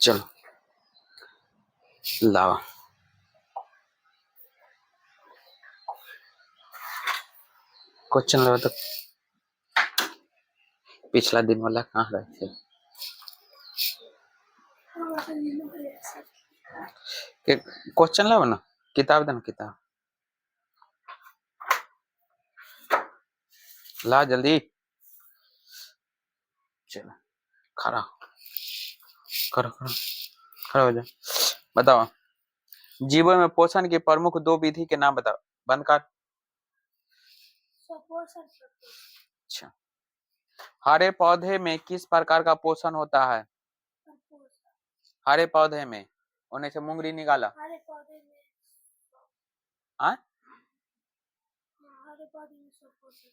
चलो लाओ। क्वेश्चन लो तो पिछला दिन वाला कहाँ रहे थे? क्वेश्चन लाओ ना, किताब देना, किताब ला जल्दी। चलो खड़ा खड़ा खड़ा खड़ा हो जाओ। बताओ, जीवों में पोषण की प्रमुख दो विधि के नाम बताओ। बंद कर। अच्छा, हरे पौधे में किस प्रकार का पोषण होता है? हरे पौधे में उन्हें से मुंगरी निकाला। हरे पौधे में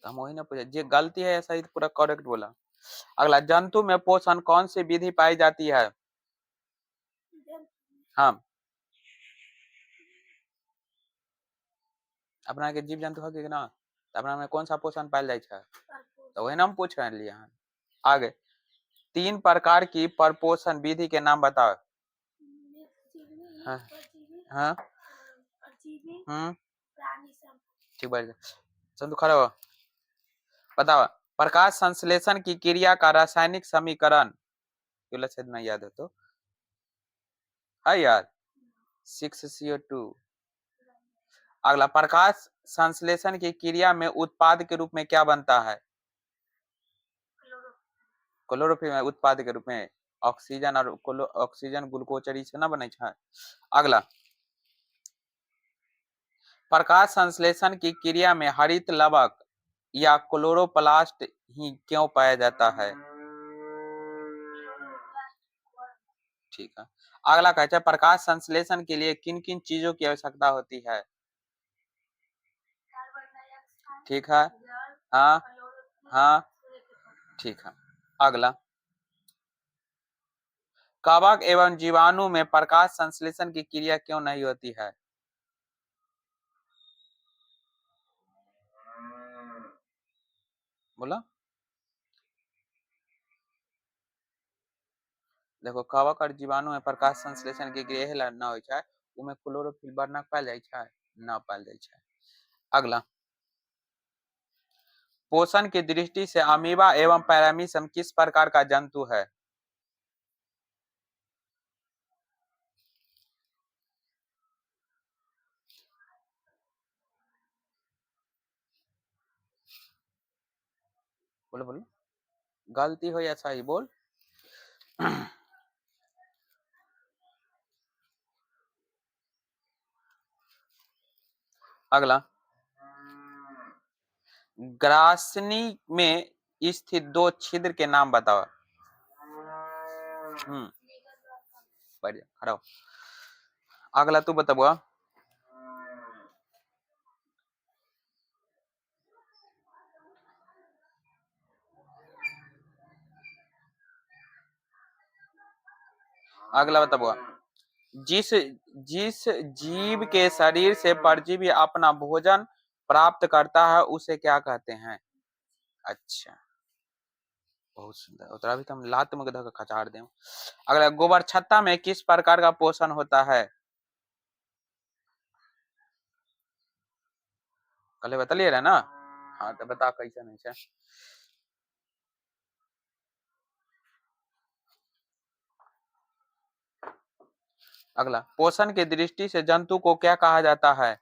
हम वही ना पूछा, जे गलती है सही तो पूरा करेक्ट बोला। अगला, जंतु में पोषण कौन सी विधि पाई जाती है? हाँ, अपना के जीव जंतु है ना, अपना में कौन सा पोषण पायल जाए है? तो वही ना हम पूछ रहे हैं। आगे, 3 प्रकार की परपोषण विधि के नाम बताओ। हाँ हाँ ठीक बात। संतु खड़ा हो। बताओ, प्रकाश संश्लेषण की क्रिया का रासायनिक समीकरण नहीं याद है तो है यार, 6CO2। अगला, प्रकाश संश्लेषण की क्रिया में उत्पाद के रूप में क्या बनता है? क्लोरोफिल में उत्पाद के रूप में ऑक्सीजन और ऑक्सीजन ग्लूकोज से ना बने है। अगला, प्रकाश संश्लेषण की क्रिया में हरित लवक या क्लोरोप्लास्ट ही क्यों पाया जाता है? ठीक है। अगला कहता है, प्रकाश संश्लेषण के लिए किन किन चीजों की आवश्यकता होती है? ठीक है, हाँ हाँ ठीक है। अगला, कवक एवं जीवाणु में प्रकाश संश्लेषण की क्रिया क्यों नहीं होती है? बोला। देखो, कवक और जीवाणु में प्रकाश संश्लेषण की क्रिया न हो जाए, उनमें क्लोरोफिल वर्णक पायल जाए छै, न पायल जाए छै। अगला, पोषण की दृष्टि से अमीबा एवं पैरामीशियम किस प्रकार का जंतु है? बोलो बोलो, गलती हो या सही बोल। अगला, ग्रासनी में स्थित 2 छिद्र के नाम बताओ। बढ़िया, खड़ा हो। अगला तू बताओ। अगला बताओ, जिस जिस जीव के शरीर से परजीवी अपना भोजन प्राप्त करता है उसे क्या कहते हैं? अच्छा, बहुत सुंदर। उतरा भी तो हम लात में धक्का खचाड़ दें। अगला, गोबर छत्ता में किस प्रकार का पोषण होता है? कल बतलिए रहे ना। हाँ तो बता कैसा नहीं है। अगला, पोषण की दृष्टि से जंतु को क्या कहा जाता है?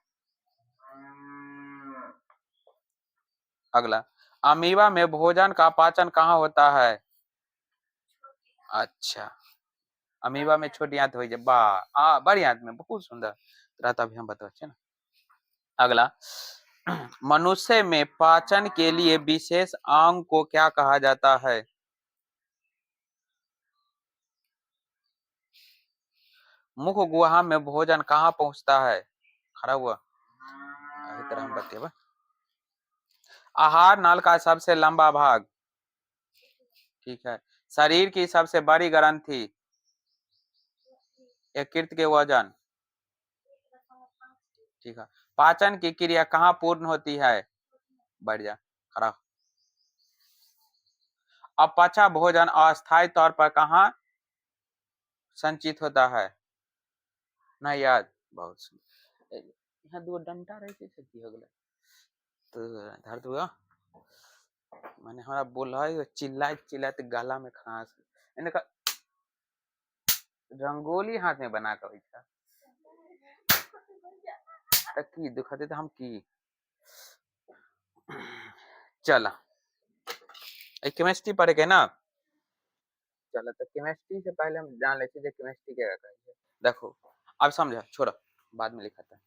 अगला, अमीबा में भोजन का पाचन कहाँ होता है? अच्छा, अमीबा में छोटी आंत हो जाए, बड़ी आंत में। बहुत सुंदर रहता भी हम बताओ ना। अगला, मनुष्य में पाचन के लिए विशेष अंग को क्या कहा जाता है? मुख गुहा में भोजन कहाँ पहुंचता है? खड़ा हुआ तरह हम बतेबा। आहार नल का सबसे लंबा भाग? ठीक है। शरीर की सबसे बड़ी ग्रंथि? यकृत के वजन? ठीक है। पाचन की क्रिया कहाँ पूर्ण होती है? बढ़िया, खड़ा। अपचा भोजन अस्थायी तौर पर कहाँ संचित होता है? ना याद? बहुत सुंदर। यहाँ दो डंडा रहे थे की हो गया तो धर दूंगा मैंने हमारा बोला है चिल्लाए चिल्लाते गला में खांस मैंने कहा रंगोली हाथ में बना कर बैठा तक की दिखाते तो हम की चला केमिस्ट्री पढ़ के ना चलो तो केमिस्ट्री से पहले हम जान लेते हैं केमिस्ट्री क्या कहता है देखो अब समझा छोड़ो बाद में लिखा था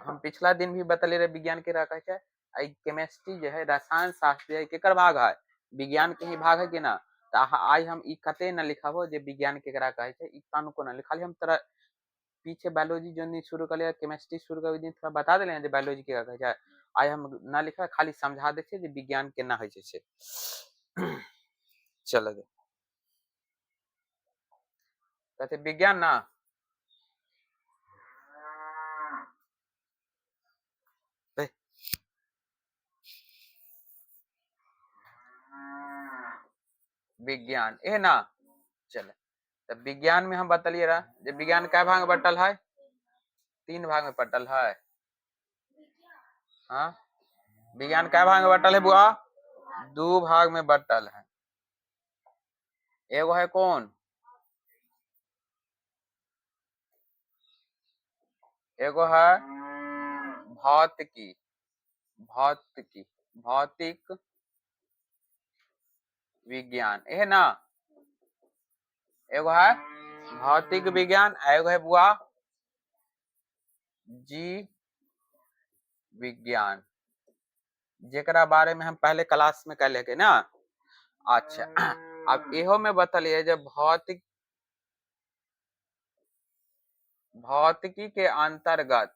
हम पिछला दिन भी बतले रहे विज्ञान के रखा है आई केमिस्ट्री जो है रसायन शास्त्र केकर भाग है विज्ञान के ही भाग है कि ना तो आज हम ई कते न लिखाबो जे विज्ञान केकरा कहे छै ई कानू को न लिखाली हम तरह पीछे बायोलॉजी जो नहीं शुरू कर लिया केमिस्ट्री शुरू कर दिन थोड़ा बता देले जे बायोलॉजी के कहे छै आज हम ना लिखा खाली समझा दे छै जे विज्ञान केना होय छै चलो कहते विज्ञान ना विज्ञान ए ना चले तो विज्ञान में हम बतलिए रहा जब विज्ञान क्या भाग में बटल है 3 भाग में बटल है हाँ विज्ञान क्या भाग में बटल है बुआ 2 भाग में बटल है एगो है कौन एगो है भौतिकी भौतिकी भौतिक विज्ञान है ना एगो है भौतिक विज्ञान एगो है बुआ जीव विज्ञान जेकरा बारे में हम पहले क्लास में कर लेके ना अच्छा अब इहो में बतलिए जब भौतिकी के अंतर्गत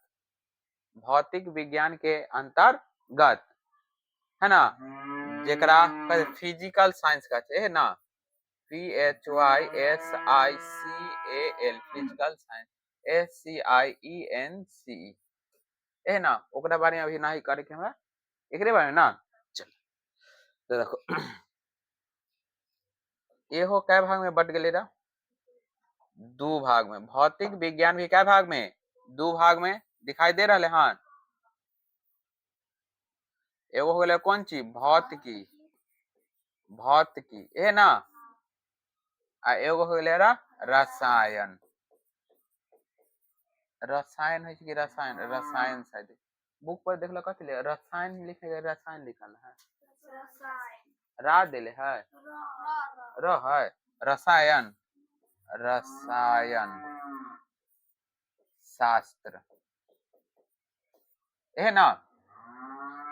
भौतिक विज्ञान के अंतर्गत है ना जेकरा फिजिकल साइंस का है ना PHYSICAL फिजिकल साइंस SCIENCE है ना ओकरा बारे में अभी ना ही करे के हमरा एकरे बारे में ना चल तो देखो एहो कै भाग में बट गेले रहा 2 भाग में भौतिक विज्ञान भी कै भाग में 2 भाग में दिखाई दे रहा है हाँ एगो हो गया कौन चीज भौतिकी भौतिकी है ना आ एगो हो गया रसायन रसायन है कि रसायन रसायन शायद बुक पर देखलो कथि ले रसायन लिखे गए रसायन लिखल है रा देले है र है रसायन रसायन शास्त्र है ना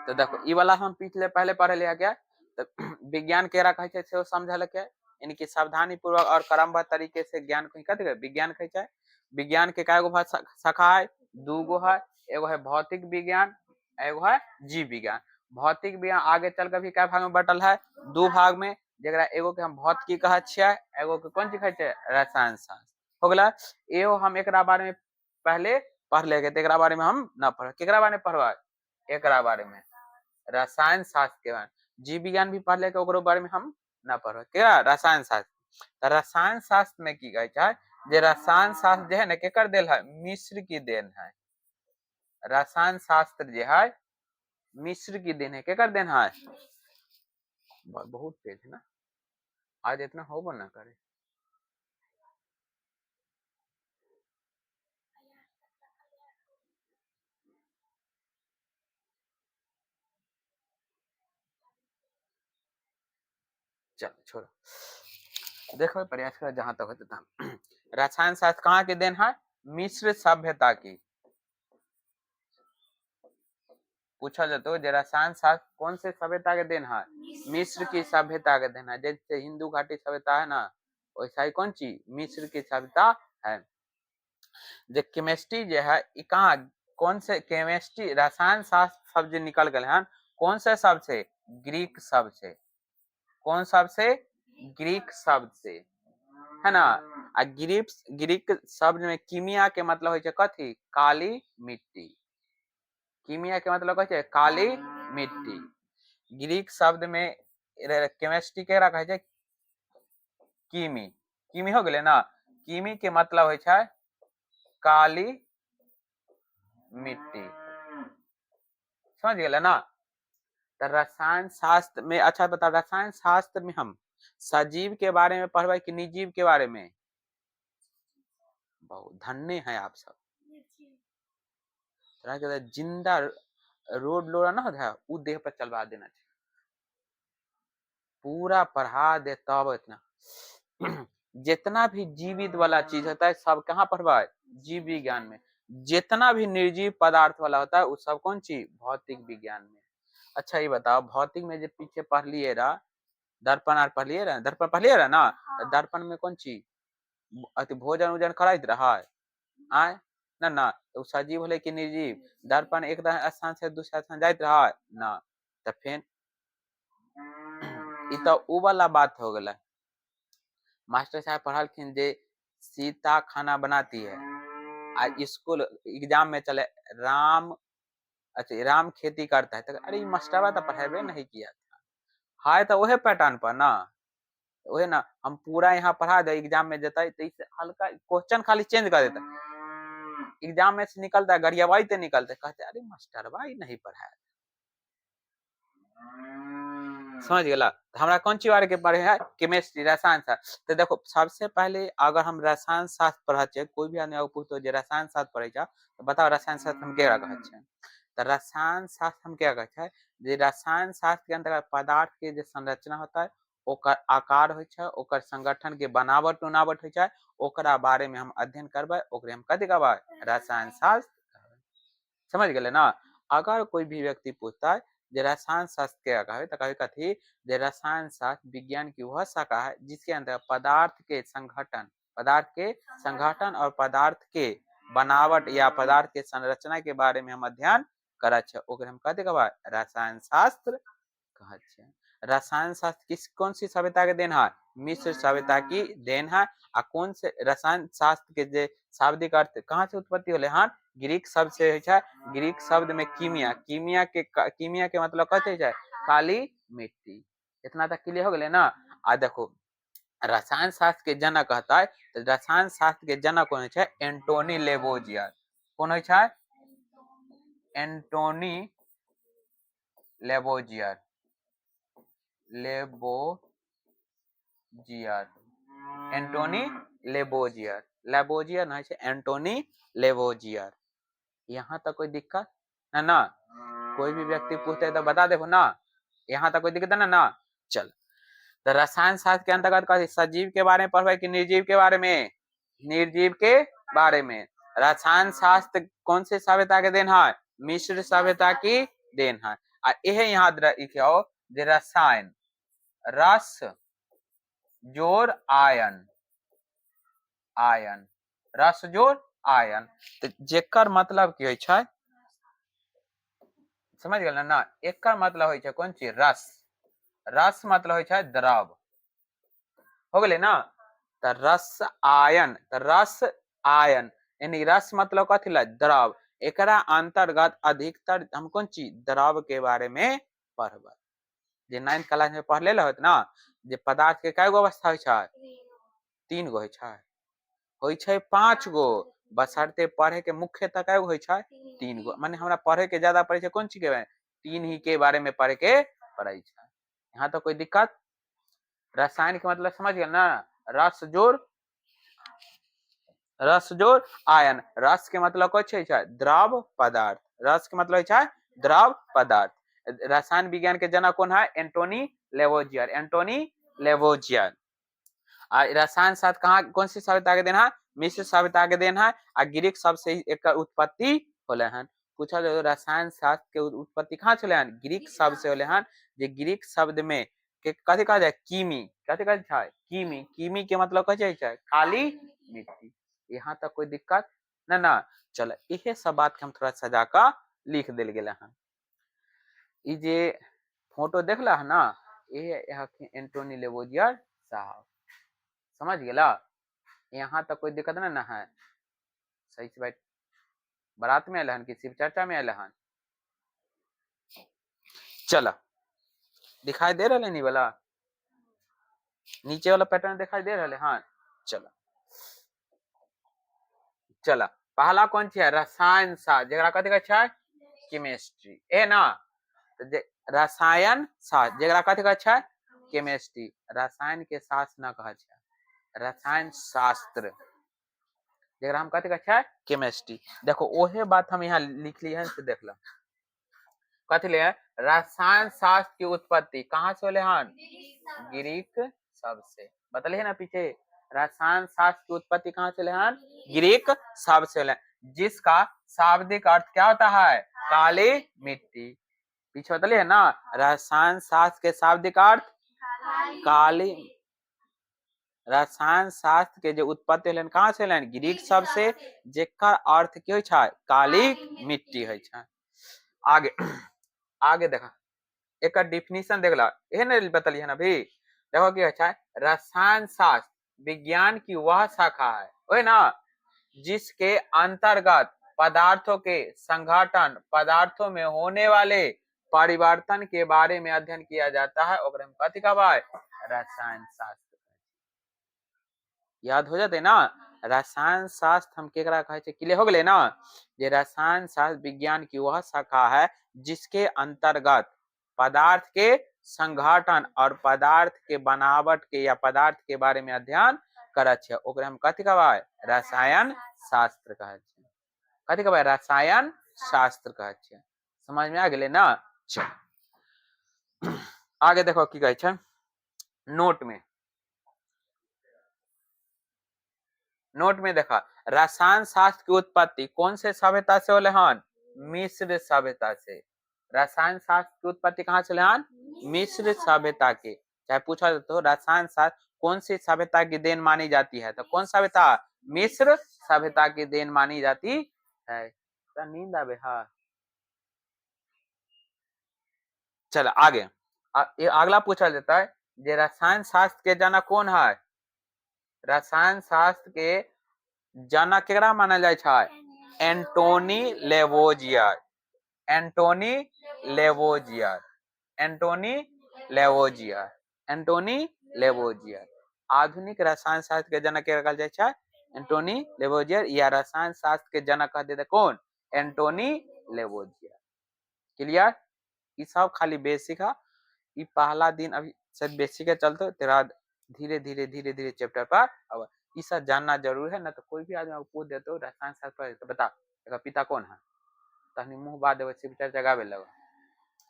तो देखो ई वाला हम पिछले पहले पढ़े लिया गया तो विज्ञान केरा कहे छै समझल के यानी कि सावधानी पूर्वक और क्रमबद्ध तरीके से ज्ञान को कथि विज्ञान कहे छै विज्ञान के कएगो शाखा है 2 गो है एगो है भौतिक विज्ञान एगो है जीव विज्ञान भौतिक विज्ञान आगे चल कर भी कै भाग में बटल है 2 भाग में जेकरा एगो के हम भौतिकी कहे छियै एगो के कोन चीज कहे छै रसायन शास्त्र हो गेला एगो हम एकरा बारे में पहले पढ़ लेगे तो एकरा बारे में हम ना पढ़ केकरा बारे में पढ़वा एकरा बारे में रसायन शास्त्र के बारे में जीव विज्ञान भी पढ़ लेके ओकरो बारे में हम ना पढ़ केकरा रसायन शास्त्र रसायन शास्त्र में की कहे छै जे रसायन शास्त्र जो है ना केकर देल है मिस्र की देन है रसायन शास्त्र जो है मिस्र की देन है केकर देन है बहुत तेज है ना आज इतना हो ना करे चलो छोड़ो देखो प्रयास करो जहां तक होता रसायन शास्त्र कहाँ की देन है मिस्र सभ्यता की पूछा जाता है रसायन शास्त्र कौन से सभ्यता के देन है मिस्र की सभ्यता के देन है जैसे हिंदू घाटी सभ्यता है ना वैसा ही कौन चीज मिस्र की सभ्यता है जो केमिस्ट्री जो है कहाँ कौन से केमिस्ट्री रसायन शास्त्र शब्द निकल गए हैं कौन से शब्द से ग्रीक शब्द से कौन शब्द से ग्रीक शब्द से है ना आ ग्रीक शब्द में कीमिया के मतलब होय छै कथी काली मिट्टी कीमिया के मतलब कहे काली मिट्टी ग्रीक शब्द में केमिस्ट्री के कहे छै किमी, किमी हो गेले ना। किमी के मतलब होय छै काली मिट्टी, समझ गेले ना। तो रसायन शास्त्र में, अच्छा बता, रसायन शास्त्र में हम सजीव के बारे में पढ़बै कि निर्जीव के बारे में? बहुत धन्य है आप सब। जिंदा रोड लोड़ा ना होता है, वो देह पर चलवा देना चाहिए, पूरा पढ़ा दे तब इतना। जितना भी जीवित वाला चीज होता है सब कहाँ पढ़वा है? जीव विज्ञान में। जितना भी निर्जीव पदार्थ वाला होता है वो सब कौन चीज? भौतिक विज्ञान में। अच्छा ये बताओ, भौतिक में जो पीछे पढ़ लिए रहा, दर्पण आर पढ़ लिए रहा, दर्पण पढ़ लिए रहा ना, तो दर्पण में कौन चीज अति भोजन उजन कराइत रहा है? आय ना ना, तो सजीव होले कि निर्जीव? दर्पण एक स्थान से दूसरा स्थान जाइत रहा है ना, तो फिर इ तो उ वाला बात हो गला। मास्टर साहब पढ़ालखिन जे सीता खाना बनाती है, आज स्कूल एग्जाम में चले राम, अच्छा राम खेती करता है, तो अरे मास्टरवा तो पढ़ेबे नहीं किया था, हाय तो वही पैटर्न पर ना, वही ना हम पूरा यहाँ पढ़ा दे, एग्जाम में देता है तो इससे हल्का क्वेश्चन खाली चेंज कर देता, एग्जाम में से निकलता है गरियाबाई तो निकलते, कहते अरे मास्टरवा ही नहीं पढ़ाया, समझ गेला। हमरा कौन चीज बारे के पढ़े है? केमिस्ट्री, रसायन शास्त्र। तो देखो सबसे पहले अगर हम रसायन शास्त्र पढ़ा छे, कोई भी आदमी पूछतो जे रसायन शास्त्र पढ़े छा, तो बताओ रसायन शास्त्र हम क्या कहै छे? तो रसायन शास्त्र हम क्या कहै छे? जे रसायन शास्त्र के अंतर्गत पदार्थ के जे संरचना होता है, ओकर आकार होय छे, ओकर संगठन के बनावट उनावट होय छे, ओकरा बारे में हम अध्ययन करबै, ओकरे हम कथि कहबै? रसायन शास्त्र। समझ गेले ना। अगर कोई भी व्यक्ति पूछता है जे रसायन शास्त्र क्या कहे, तो कहे कथी जे रसायन शास्त्र विज्ञान की वह शाखा है जिसके अंदर पदार्थ के संगठन और पदार्थ के बनावट या पदार्थ के संरचना के बारे में हम अध्ययन करे छे, ओकरे हम कथि कहबै? रसायन शास्त्र कहै छे। रसायन शास्त्र किस कौन सी सभ्यता के देन है? मिस्र सभ्यता की देन है। आ कौन से रसायन शास्त्र के जे शाब्दिक अर्थ कहाँ से उत्पत्ति होले हन? ग्रीक शब्द से है छे। ग्रीक शब्द में कीमिया, कीमिया के मतलब कथी है? काली मिट्टी। इतना तक क्लियर हो गए ना। आ देखो रसायन शास्त्र के जनक कहता है, तो रसायन शास्त्र के जनक कौन है? Antoine Lavoisier. कौन है? Antoine Lavoisier, Antoine Lavoisier, Lavoisier नहीं है, एंटोनी लेवोजियर। यहाँ तक कोई दिक्कत है ना? कोई भी व्यक्ति पूछते तो बता देखो ना, यहाँ तक कोई दिक्कत है ना? चल, तो रसायन शास्त्र के अंतर्गत सजीव के बारे में पढ़वे कि निर्जीव के बारे में? निर्जीव के बारे में। रसायन शास्त्र कौन से सभ्यता के देन है? मिस्र सभ्यता की देन है। यह यहाँ लिखो जे रसायन, रस जोड़ आयन, आयन, रस जोड़ आयन, तो जेकर मतलब की होय छै? समझ गेल ना। एकर मतलब होय छै कौन चीज? रस। रस मतलब होय छै द्रव, हो गेले ना। तो रस आयन, तो रस आयन यानी रस मतलब कथी ला? द्रव। एकरा अंतर्गत अधिकतर हम कौन चीज? द्रव के बारे में पढ़बै। जे 9th क्लास में पढ़ ले होत ना, जे पदार्थ के कई गो अवस्था होय छै? 3 गो होय छै। होय छै 5 गो, बशर्ते पढ़े के मुख्यतः कई गो होय छै? 3 गो। माने हमरा पढ़े के ज्यादा पड़े छै कौन चीज के बारे में? 3 ही के बारे में पढ़े के पड़े छै। यहाँ तो कोई दिक्कत? रसायन के मतलब समझ गए ना। रस जोड़, रस जोड़ आयन। रस के मतलब कुछ है? द्रव पदार्थ। रस के मतलब है द्रव पदार्थ। रसायन विज्ञान के जनक कौन है? Antoine Lavoisier, Antoine Lavoisier. रसायन शास्त्र कहाँ कौन सी सभ्यता के देन है? मिस्र सभ्यता के देन है। आ ग्रीक शब्द से एक उत्पत्ति होले हन। पूछा जाए रसायन शास्त्र के उत्पत्ति कहाँ से होले हन? ग्रीक शब्द से होले हन। जे ग्रीक शब्द में के कथी कहा जाए? कीमी। कथी कहा जाए? कीमी। कीमी के मतलब कथी है? काली मिट्टी। यहाँ तक कोई दिक्कत ना ना। चलो इहे सब बात के हम थोड़ा सजा का लिख दिल गेले हन। ई जे फोटो देखला है ना, ये एंटोनी लेवोजियर साहब। समझ गेला? यहाँ तक कोई दिक्कत ना है? सही से बैठ। बारात में आयल हन कि शिव चर्चा में आयल हन? चलो दिखाई दे रहा नहीं वाला? नीचे वाला पैटर्न दिखाई दे रहा है। हाँ चलो चला पहला कौन सी है रसायन शास्त्र जरा कथी का अच्छा है केमिस्ट्री ए ना तो रसायन शास्त्र जरा कथी का अच्छा है केमिस्ट्री रसायन के शास्त्र ना कहा अच्छा रसायन शास्त्र जरा हम कथी का अच्छा है केमिस्ट्री देखो ओहे बात हम यहाँ लिख ली है से देख लो कथी ले रसायन शास्त्र की उत्पत्ति कहाँ से होले हन ग्रीक शब्द से बतलिए ना पीछे रसायन शास्त्र की उत्पत्ति कहाँ से हन ग्रीक शब्द से होले जिसका शाब्दिक अर्थ क्या होता है काली मिट्टी पीछे बतलिए ना रसायन शास्त्र के शाब्दिक अर्थ काली रसायन शास्त्र के जो उत्पत्ति होलन कहाँ से होलन ग्रीक शब्द से जेकर अर्थ की होय छै काली मिट्टी होय छै आगे आगे देखा एक डिफिनीशन देख ला एहन बतलिए ना भी देखो की अच्छा है रसायन शास्त्र विज्ञान की वह शाखा है ओए ना जिसके अंतर्गत पदार्थों के संघटन पदार्थों में होने वाले परिवर्तन के बारे में अध्ययन किया जाता है और हम कथी कहबै रसायन शास्त्र याद हो जाते ना रसायन शास्त्र हम केकरा कहे छे क्लियर हो गए ना ये रसायन शास्त्र विज्ञान की वह शाखा है जिसके अंतर्गत पदार्थ के संघटन और पदार्थ के बनावट के या पदार्थ के बारे में अध्ययन करे छे ओकरे हम कथी कहबै रसायन शास्त्र कहे छे कथी कहबै रसायन शास्त्र कहे छे समझ में आ गेले ना चल आगे देखो की कहे छे नोट में देखा रसायन शास्त्र की उत्पत्ति कौन से सभ्यता से होले हन मिस्र सभ्यता से रसायन शास्त्र की उत्पत्ति कहाँ से होले हन मिस्र सभ्यता के चाहे पूछा तो रसायन शास्त्र कौन सी सभ्यता की देन मानी जाती है तो कौन सभ्यता मिस्र सभ्यता की देन मानी जाती है तो नींद आवे हाँ चल आगे अगला पूछा जाता है जे रसायन शास्त्र के जनक कौन है रसायन शास्त्र के जनक केकरा मानल जाय छै Antoine Lavoisier Antoine Lavoisier Antoine Lavoisier Antoine Lavoisier आधुनिक रसायन शास्त्र के जनक के कहल जाय छै एंटोनी लेवोजियर या रसायन शास्त्र के जनक कह देते कौन एंटोनी लेवोजियर क्लियर ई सब खाली बेसिक है ई पहला दिन अभी शायद बेसिक है चलते तेरा धीरे धीरे धीरे धीरे चैप्टर पर अब ये सब जानना जरूर है ना तो कोई भी आदमी पूछ देते हो रसायन शास्त्र तो बता एकर पिता कौन है तहनी मुंह बाद देवे सिग्नेचर जगावे लगा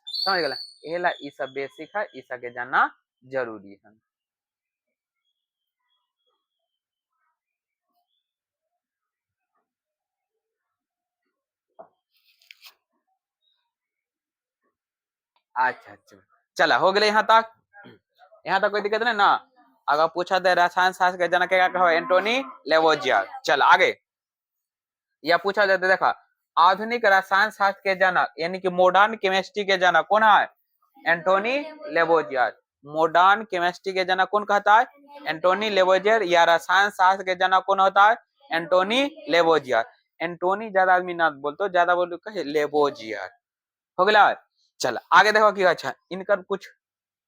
समझ गेला एला ई सब बेसिक है ई सब के जानना जरूरी है अच्छा अच्छा चला हो गए यहाँ तक कोई दिक्कत नहीं ना अगर पूछा दे रसायन शास्त्र के जनक क्या कहो एंटोनी लेवोजियर चल आगे या पूछा जाता देखा आधुनिक रसायन शास्त्र के जनक यानी कि मॉडर्न केमिस्ट्री के जनक कौन है एंटोनी लेवोजियर मॉडर्न केमिस्ट्री के जनक कौन कहता है एंटोनी लेवोजियर या रसायन शास्त्र के जनक कौन होता है एंटोनी लेवोजियर एंटोनी ज्यादा आदमी ना बोलते ज्यादा बोल कहे लेवोजियर हो गया चल आगे देखो की अच्छा इनकर कुछ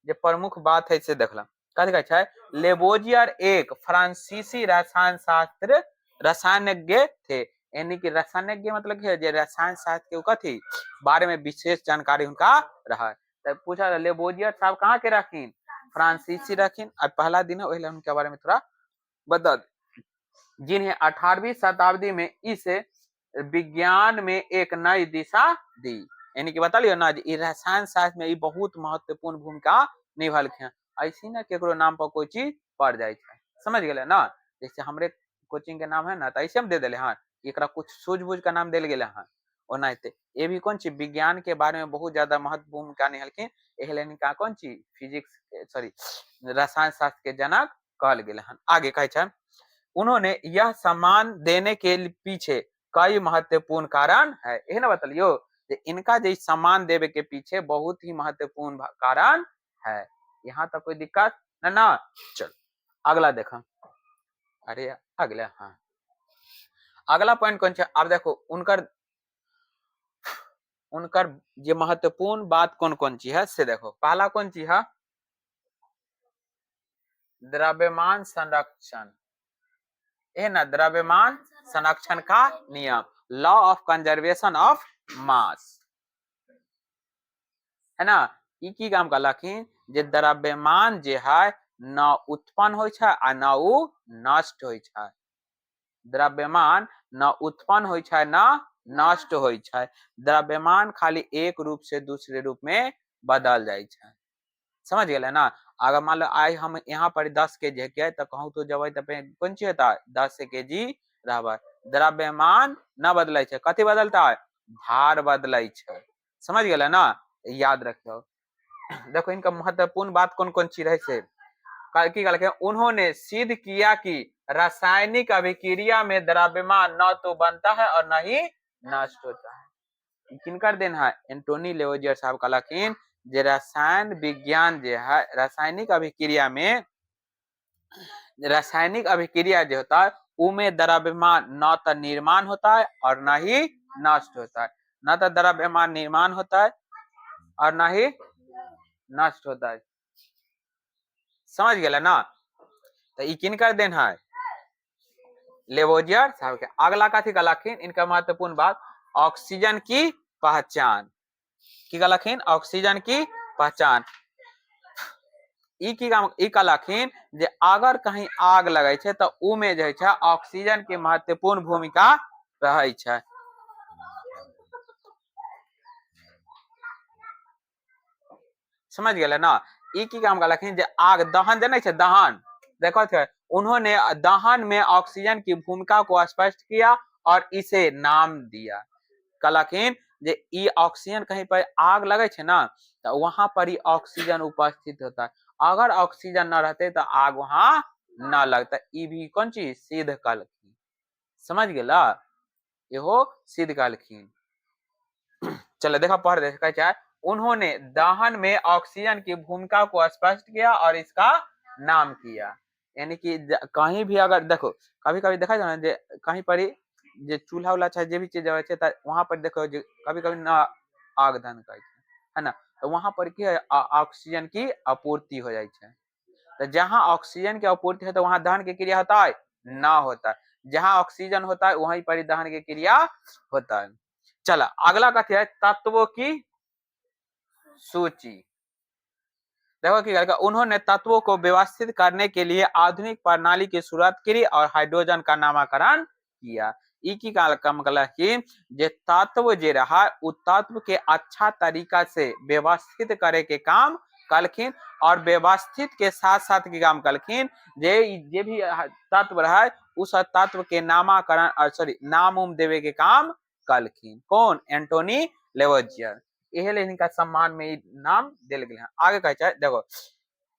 जो प्रमुख बात है से देखला कथी कहै छै लेवोजियर एक फ्रांसीसी रसायन शास्त्र रसायनज्ञ थे यानी कि रसायनज्ञ मतलब है जे रसायन शास्त्र के कथी बारे में विशेष जानकारी उनका रहा तो पूछा लेवोजियर साहब कहाँ के रखीन फ्रांसीसी रखीन अब पहला दिन है वही उनके बारे में थोड़ा बता जिन्हें 18वीं शताब्दी में इस विज्ञान में एक नई दिशा दी यानी कि बता लियो ना रसायन शास्त्र में बहुत महत्वपूर्ण भूमिका निभलखिन ऐसी ना केकरो नाम पर कोई चीज पड़ जाए समझ गए ना जैसे हमरे कोचिंग के नाम है ना तो ऐसे हम दे दिले हाँ एकरा कुछ सूझबूझ का नाम दिल गए हाँ ओनाते ये भी कौन चीज विज्ञान के बारे में बहुत ज्यादा महत्वपूर्ण भूमिका निभलखिन एहले का कौन चीज फिजिक्स सॉरी रसायन शास्त्र के जनक कहल गए हन आगे कहे उन्होंने यह सम्मान देने के पीछे कई महत्वपूर्ण कारण है यही ना बतलियो इनका जो सम्मान देवे के पीछे बहुत ही महत्वपूर्ण कारण है यहाँ तक कोई दिक्कत ना चल अगला देखा अरे अगला हाँ अगला पॉइंट कौन है अब देखो उनकर उनकर जो महत्वपूर्ण बात कौन कौन चीज है से देखो पहला कौन चीज है द्रव्यमान संरक्षण, ये ना द्रव्यमान संरक्षण का नियम, law of conservation of mass, है ना। ई की काम कहलखिन जे द्रव्यमान जे है न उत्पन्न होय छै आ न उ नष्ट होय छै, द्रव्यमान न उत्पन्न होय छै न नष्ट होय छै, द्रव्यमान खाली एक रूप से दूसरे रूप में बदल जाय छै, समझ गेले ना। अगर मान लो आई हम यहाँ पर 10 केजी के तो कहूँ तो जब कौन चीज होता है 10 केजी रहबै, द्रव्यमान न बदले छै, कथी बदलता है भार बदले छै, समझ गेले ना, याद रखियो। देखो इनका महत्वपूर्ण बात कौन कौन चीज है से की कहलके, उन्होंने सिद्ध किया कि रासायनिक अभिक्रिया में द्रव्यमान न तो बनता है और न ही नष्ट होता है। किनकर देन है एंटोनी लेवोजियर साहब कहलखिन जे रसायन विज्ञान जे है रासायनिक अभिक्रिया में, रासायनिक अभिक्रिया जो होता है उमें द्रव्यमान न तो निर्माण होता है और न ही नष्ट होता है, न तो द्रव्यमान निर्माण होता है और न ही नष्ट होता है, समझ गए ना। तो ई किनकर देन है लेवोजियर साहब के। अगला कथी कहलखिन इनका महत्वपूर्ण बात, ऑक्सीजन की पहचान, की कहलखिन ऑक्सीजन की पहचान। ई की काम ई कहलखिन जे अगर कहीं आग लगे छै तो उ में जे छै ऑक्सीजन के महत्वपूर्ण भूमिका रहे छै, समझ गेले ना। ई की काम कहलखिन जे आग दहन जने छै दहन, देखो थे उन्होंने दहन में ऑक्सीजन की भूमिका को स्पष्ट किया और इसे नाम दिया, कहलखिन जे ई ऑक्सीजन कहीं पर आग लगे छै ना तो वहां पर ही ऑक्सीजन उपस्थित होता है, अगर ऑक्सीजन न रहते तो आग वहां न लगता, ई भी कौन चीज सिद्ध कहलखिन, समझ गेला, इहो सिद्ध कहलखिन। चलो देखा पढ़ दे क्या है, उन्होंने दहन में ऑक्सीजन की भूमिका को स्पष्ट किया और इसका नाम किया, यानी कि कहीं भी अगर देखो कभी कभी देखा जाए ना कहीं पर ही जे चूल्हा उल्हा चाहे जे भी चीज वहां पर देखो कभी कभी ना आग धन है ना, तो वहां पर की ऑक्सीजन की आपूर्ति हो जाए, तो जहां ऑक्सीजन की आपूर्ति है तो वहां दहन की क्रिया होता है ना होता है, जहां ऑक्सीजन होता है वहीं पर दहन की क्रिया होता है। चला अगला कथी है तत्वों की सूची, देखो कि उन्होंने तत्वों को व्यवस्थित करने के लिए आधुनिक प्रणाली की शुरुआत की और हाइड्रोजन का नामकरण किया। ई की काम कि जे तत्व जे रहा उ तत्व के अच्छा तरीका से व्यवस्थित करे के काम कलखिन और व्यवस्थित के साथ साथ की काम कलखिन जे भी तत्व रहा उस तत्व के नामकरण और सॉरी नाम उम देवे के काम कलखिन, कौन एंटोनी लेवोजियर, यही इनका सम्मान में नाम दिल गए। आगे कहे देखो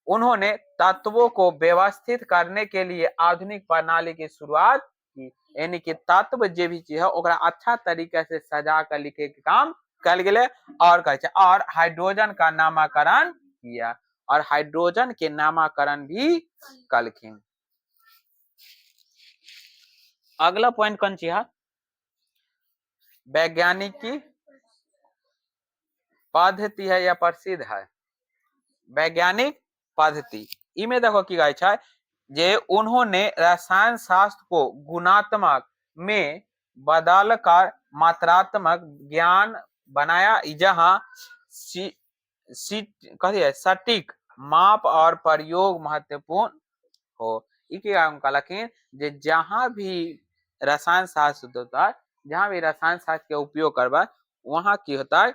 उन्होंने तत्वों को व्यवस्थित करने के लिए आधुनिक प्रणाली की शुरुआत की, यानी कि तत्व जे भी चीज है ओकरा अच्छा तरीके से सजा कर लिखे के काम कल गए और कहे और हाइड्रोजन का नामकरण किया और हाइड्रोजन के नामकरण भी कलखिन। अगला पॉइंट कौन सी है, वैज्ञानिक की पद्धति है या प्रसिद्ध है, वैज्ञानिक पद्धति। इमे देखो की कहे छै जे उन्होंने रसायन शास्त्र को गुणात्मक में बदल कर मात्रात्मक ज्ञान बनाया, जहां सटीक माप और प्रयोग महत्वपूर्ण हो। कहलखिन जे जहां भी रसायन शास्त्र होता है, जहां भी रसायन शास्त्र के उपयोग करबा वहां की होता है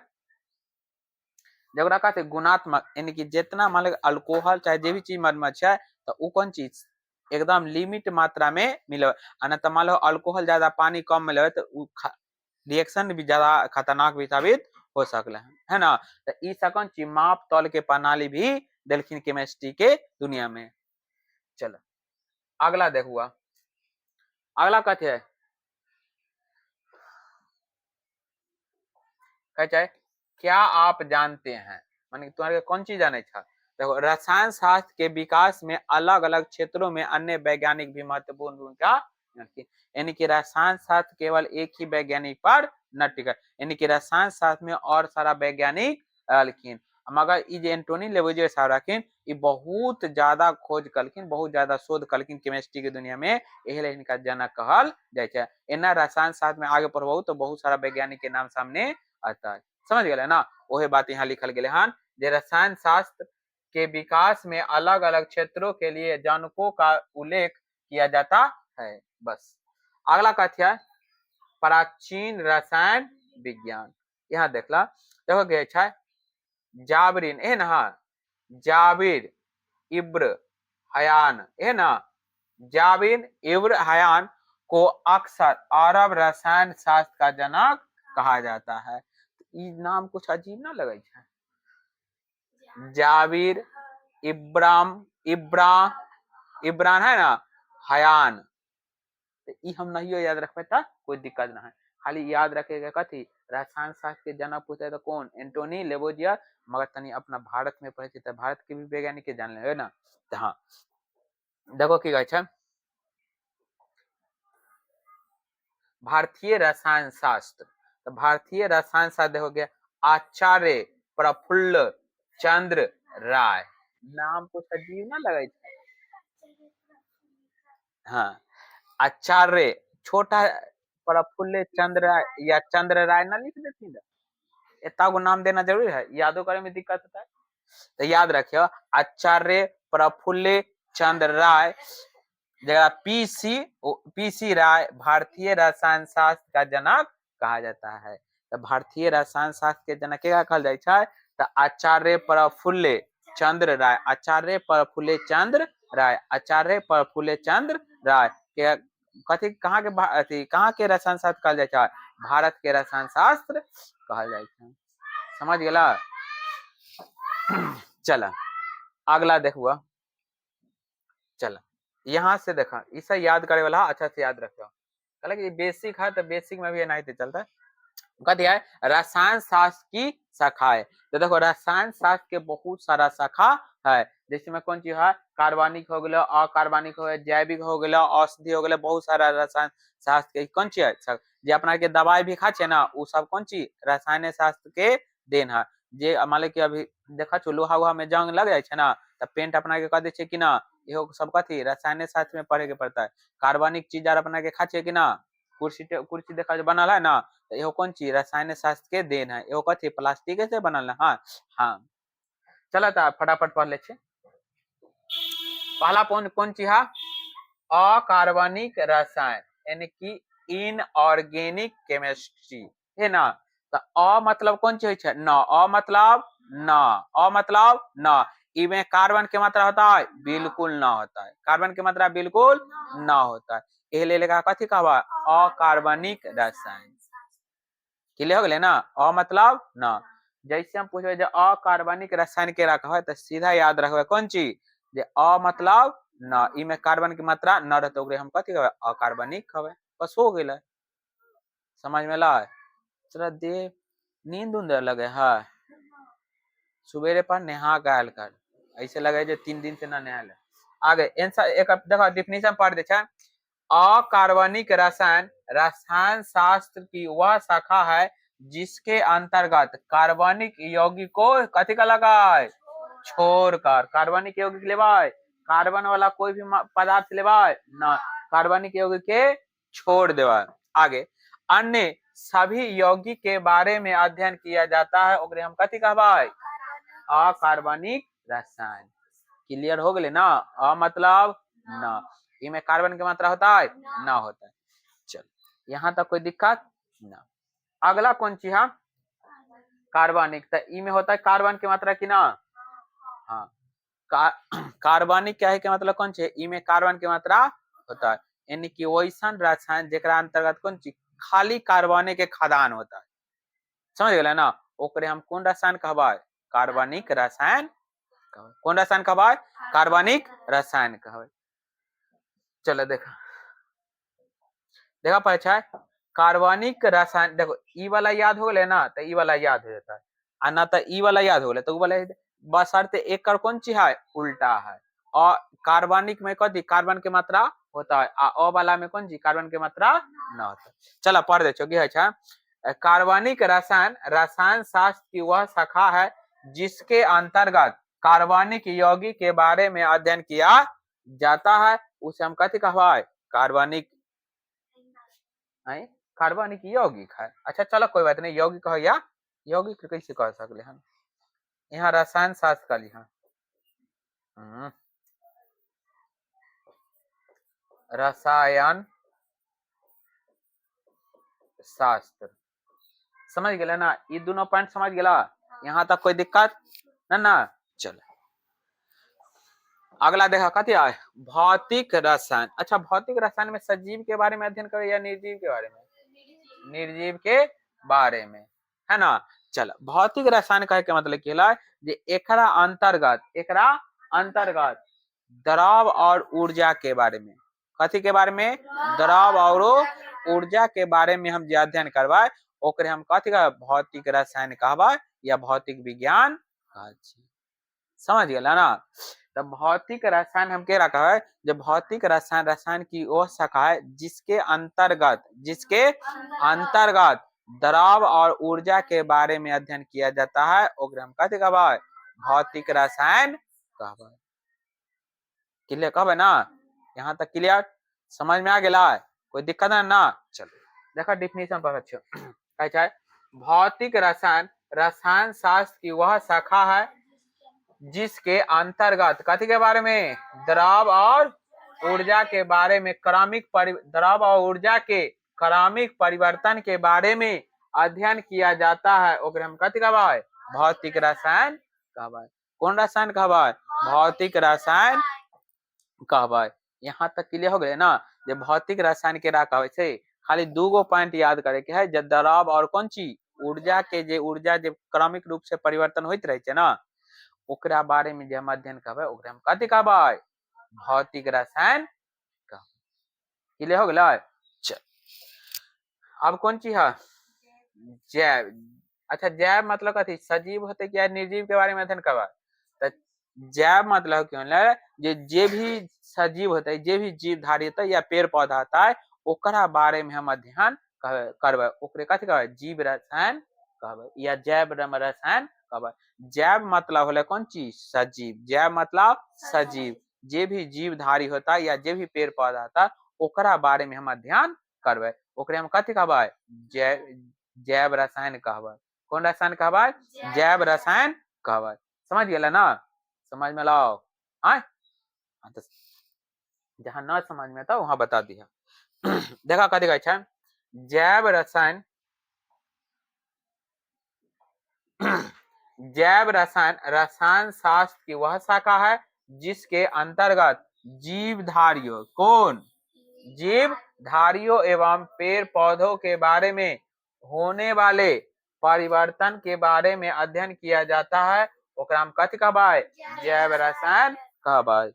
जब कहते गुणात्मक, यानी कि जितना मान लो अल्कोहल चाहे जे भी चीज मत है तो वो कौन चीज एकदम लिमिट मात्रा में मिले, ना तो मान लो अल्कोहल ज्यादा पानी कम मिले तो रिएक्शन भी ज्यादा खतरनाक भी साबित हो सकले है ना। तो ई सकन चीज माप तौल के प्रणाली भी दिलखिन केमिस्ट्री के दुनिया में। चलो अगला देखुआ, अगला कथी है कहे क्या आप जानते हैं, माने तुम्हारे कौन चीज जाने था, देखो रसायन शास्त्र के विकास में अलग अलग क्षेत्रों में अन्य वैज्ञानिक भी महत्वपूर्ण भूमिका, यानी कि रसायन शास्त्र केवल एक ही वैज्ञानिक पर न टिका, यानी कि रसायन शास्त्र में और सारा वैज्ञानिक लिखिन मगर ई जे एंटोनी लेवोजियर साहब रखिन ई बहुत ज्यादा खोज कलखिन, बहुत ज्यादा शोध कलखिन केमिस्ट्री के दुनिया में, एही ले इनका जनक कहल जाय छै। एना रसायन शास्त्र में आगे पढ़बहु तो बहुत सारा वैज्ञानिक के नाम सामने आता है, समझ गए ना। वही बात यहाँ लिखल गए हन जे रसायन शास्त्र के विकास में अलग अलग क्षेत्रों के लिए जनकों का उल्लेख किया जाता है। बस अगला कथ्य है प्राचीन रसायन विज्ञान। यहाँ देखला देखो गए छै जाबरीन है ना, जाबिर इब्र हयान है ना, जाबिन इब्र हयान को अक्सर अरब रसायन शास्त्र का जनक कहा जाता है। ई नाम कुछ अजीब ना लगे छै, जाबिर इब्रान है ना, हयान, तो ई हम नहीं याद रखबे तो कोई दिक्कत ना है। खाली याद रखेगा कथी रसायन शास्त्र के जनक पूछे तो कौन एंटोनी लेवोजियर, मगर तनी अपना भारत में पढ़े तो भारत के भी वैज्ञानिक के जान ले ना। तो हाँ देखो की कहे छै भारतीय रसायन शास्त्र, तो भारतीय रसायन शास्त्र देखो गया आचार्य प्रफुल्ल चंद्र राय, नाम कुछ अजीब ना लगे छै। हाँ आचार्य छोटा प्रफुल्ल चंद्र राय या चंद्र राय ना लिख देती ना, इतना को नाम देना जरूरी है, यादों करने में दिक्कत होता है। तो याद रखियो आचार्य प्रफुल्ल चंद्र राय जगह पीसी राय भारतीय रसायन शास्त्र का जनक कहा जाता है। तो भारतीय रसायन शास्त्र के जनक क्या कहल जाय छै तो आचार्य प्रफुल्ल चंद्र राय, आचार्य प्रफुल्ल चंद्र राय, आचार्य प्रफुल्ल चंद्र राय के कथी कहाँ के अथी कहाँ के रसायन शास्त्र कहल जाय छै भारत के रसायन शास्त्र कहल जाय छै, समझ गेला। चला अगला देखुआ, चला यहाँ से देखा इसे याद करे वाला अच्छा से याद रखो, हालांकि बेसिक है तो बेसिक में भी नहीं तो चलता है। कहती है रसायन शास्त्र की शाखाएं, तो देखो रसायन शास्त्र के बहुत सारा शाखा है, जिसमें कौन चीज है कार्बनिक हो गया, अकार्बनिक हो गया, जैविक हो गया, औषधि हो गया, बहुत सारा रसायन शास्त्र के कौन चीज है जे अपना के दवाई भी खाचे ना उ सब कौन चीज रसायन शास्त्र के देन है। जे मान लो कि अभी देखा छो लोहा उहा में जंग लग जाए ना तो पेंट अपना के कह दे कि ना इहो सब कथी रसायन शास्त्र में पढ़े के पड़ता है। कार्बनिक चीज आर अपना के खाचे कि ना कुर्सी देखा जो बनल है ना तो इहो कौन चीज रसायन शास्त्र के देन है, इहो कथी प्लास्टिक से बनल है। हाँ हाँ चला था फटाफट पढ़ ले छे। पहला पॉइंट कौन चीज है अकार्बनिक रसायन यानी कि इनऑर्गेनिक केमिस्ट्री है ना। तो अ मतलब कौन चीज है न, अ मतलब न, अ मतलब न, इमें कार्बन की मात्रा होता है बिल्कुल ना होता है, कार्बन की मात्रा बिल्कुल ना होता है, ये ले लेगा कथी कहवा अकार्बनिक रसायन। क्लियर हो गए ना, अ मतलब न। जैसे हम पूछे जो अकार्बनिक रसायन के रखा है तो सीधा याद रखबे कौन चीज जे अ मतलब न, इमें कार्बन की मात्रा न रहते ओकरे हम कथी कहबे अकार्बनिक कहबे, बस हो गेल। समझ में ला चला दे नींद उन्द लगे है सुबेरे पर नहा गायल कर, ऐसे लगे जो 3 दिन से ना नहाल। आगे आंसर एक देखो डेफिनेशन पढ़ दे छै अकार्बनिक रसायन रसायन शास्त्र की वह शाखा है जिसके अंतर्गत कार्बनिक यौगिक को कथी का लगाए छोड़कर, कार्बनिक यौगिक लेवाय कार्बन वाला कोई भी पदार्थ लेवाय ना, कार्बनिक यौगिक के छोड़ देवाय। आगे अन्य सभी यौगिक के बारे में अध्ययन किया जाता है ओकरे हम कथी कहबाय अकार्बनिक रसायन। क्लियर हो गए ना, अ मतलब ना, इमें कार्बन की मात्रा होता है ना होता है। चल यहाँ तक कोई दिक्कत ना। अगला कौन चीज है कार्बनिक, तो इमें होता है कार्बन की मात्रा की ना, हाँ कार्बनिक क्या है के मतलब कौन चीज इमें कार्बन की मात्रा होता है, यानी कि वैसन रसायन जेकरा अंतर्गत कौन चीज खाली कार्बन के खदान होता है, समझ गए ना, ओकरे हम कौन रसायन कहबाय कार्बनिक रसायन, कौन रसायन कहबाय कार्बनिक रसायन कहबाय। चलो देखा देखा पहचान कार्बनिक रसायन, देखो ई वाला याद हो गए ना तो ई वाला याद हो जाता है, आ ना तो ई वाला याद हो गए तो वाला बशर्ते एक कौन चीज है उल्टा है, और कार्बनिक में कथी कार्बन की मात्रा होता है आ अ वाला में कौन चीज कार्बन की मात्रा ना होता है। चला पढ़ दे कार्बनिक रसायन रसायन शास्त्र की वह शाखा है जिसके अंतर्गत कार्बनिक यौगिक के बारे में अध्ययन किया जाता है उसे हम कथी कहवाए? कार्बनिक कार्बनिक यौगिक है। अच्छा चलो कोई बात नहीं, यौगिक कह या यौगिक कैसे कह सकले हम, यहाँ रसायन शास्त्र का लिहा रसायन शास्त्र समझ गए ना? ये दोनों पॉइंट समझ गया, यहाँ तक कोई दिक्कत ना? चलो अगला देखा कथी है? भौतिक रसायन। अच्छा भौतिक रसायन में सजीव के बारे में अध्ययन करें या निर्जीव के बारे में? निर्जीव के बारे में, है ना? चलो भौतिक रसायन कहे के मतलब केला जे एकरा अंतर्गत द्रव और ऊर्जा के बारे में, कथी के बारे में? द्रव और ऊर्जा के बारे में हम जे अध्ययन करवाए ओकरे हम कथी का भौतिक रसायन कहवाए या भौतिक विज्ञान कहै छी। समझ गेला ना? तो भौतिक रसायन हम कह रखा है जब भौतिक रसायन की वो शाखा है जिसके अंतर्गत द्रव और ऊर्जा के बारे में अध्ययन किया जाता है ओकरे हम कथी कहवाए? भौतिक रसायन कहवाए। क्लियर कहबे ना? यहाँ तक क्लियर समझ में आ गया? कोई दिक्कत है ना? चलो देखो डिफिनेशन पर अच्छे कहे है भौतिक रसायन रसायन शास्त्र की वह शाखा है जिसके अंतर्गत कथी के बारे में? द्रव और ऊर्जा के बारे में द्रव और ऊर्जा के क्रमिक परिवर्तन के बारे में अध्ययन किया जाता है ओकरे हम कथी कहवाए? भौतिक रसायन कहवाए। कौन रसायन कहवाए? भौतिक रसायन कहवाए। यहाँ तक क्लियर हो गए ना? जे भौतिक रसायन के रा कहै छै खाली दूगो पॉइंट याद करे के है, जब द्रव और कौन चीज ऊर्जा के ऊर्जा क्रमिक रूप से परिवर्तन होते रहे छै ना ओकरा बारे में जे हम अध्ययन करबै ओकरा हम कथी कहबै? भौतिक रसायन कहबै। क्लियर हो गेलै? चल अब कौन चीज है? जैव। अच्छा जैव मतलब कथी? सजीव होते क्या निर्जीव के बारे में अध्ययन करबै? तो जैव मतलब क्यों जे भी सजीव होता है, जे भी जीवधारी होता है या पेड़ पौधा होता है ओकरा बारे में हम अध्ययन करबै ओकरे कथी कहबै? जीव रसायन कहबै या जैव रसायन कहबै। जैव मतलब होले कौन चीज? सजीव। जैव मतलब सजीव, जे भी जीवधारी होता है या जे भी पेड़ पौधा होता है ओकरा बारे में हम अध्ययन करबै ओकरे हम कथी कहबै? जैव रसायन कहबै। कौन रसायन कहबै? जैव रसायन कहबै। समझ गेला ना? समझ में लाओ जहाँ न समझ में आता वहां बता दिया देखा कथी कहै छै? जैव रसायन जैव रसायन रसायन शास्त्र की वह शाखा है जिसके अंतर्गत जीवधारियों कौन? जीवधारियों एवं पेड़ पौधों के बारे में होने वाले परिवर्तन के बारे में अध्ययन किया जाता है ओकरा हम कथी कहबै? जैव रसायन कहबै।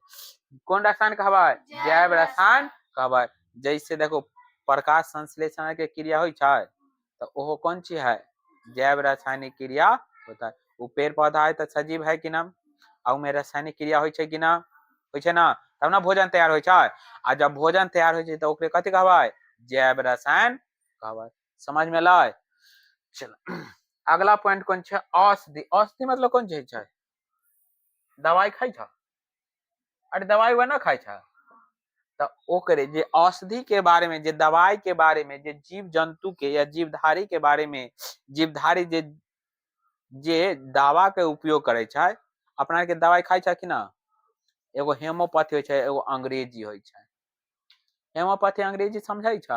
कौन रसायन कहबै? जैव रसायन कहबै। जैसे देखो प्रकाश संश्लेषण के क्रिया होई छै तो ओहो कौन चीज है? जैव रासायनिक क्रिया होता है। वो पेड़ पौधा है तो सजीव है कि ना? और में रासायनिक क्रिया होई छै कि ना? होई छै ना? तब ना भोजन तैयार होई छै। आ जब भोजन तैयार होई छै तो ओकरे कथी कहबै? जैव रसायन कहबै। समझ में लाय? चलो अगला पॉइंट कौन छै? औषधि। औषधि मतलब कौन चीज छै? दवाई खाई छ? अरे दवाई वह ना खाई छ तो ओकरे जे औषधि के बारे में, जे दवाई के बारे में, जे जीव जंतु के या जीवधारी के बारे में, जीवधारी जे दवा के उपयोग करे छै अपना के दवाई खाई छै कि ना? एगो हेमोपैथी होय छै, एगो अंग्रेजी होय छै। हेमोपैथी अंग्रेजी समझै छ?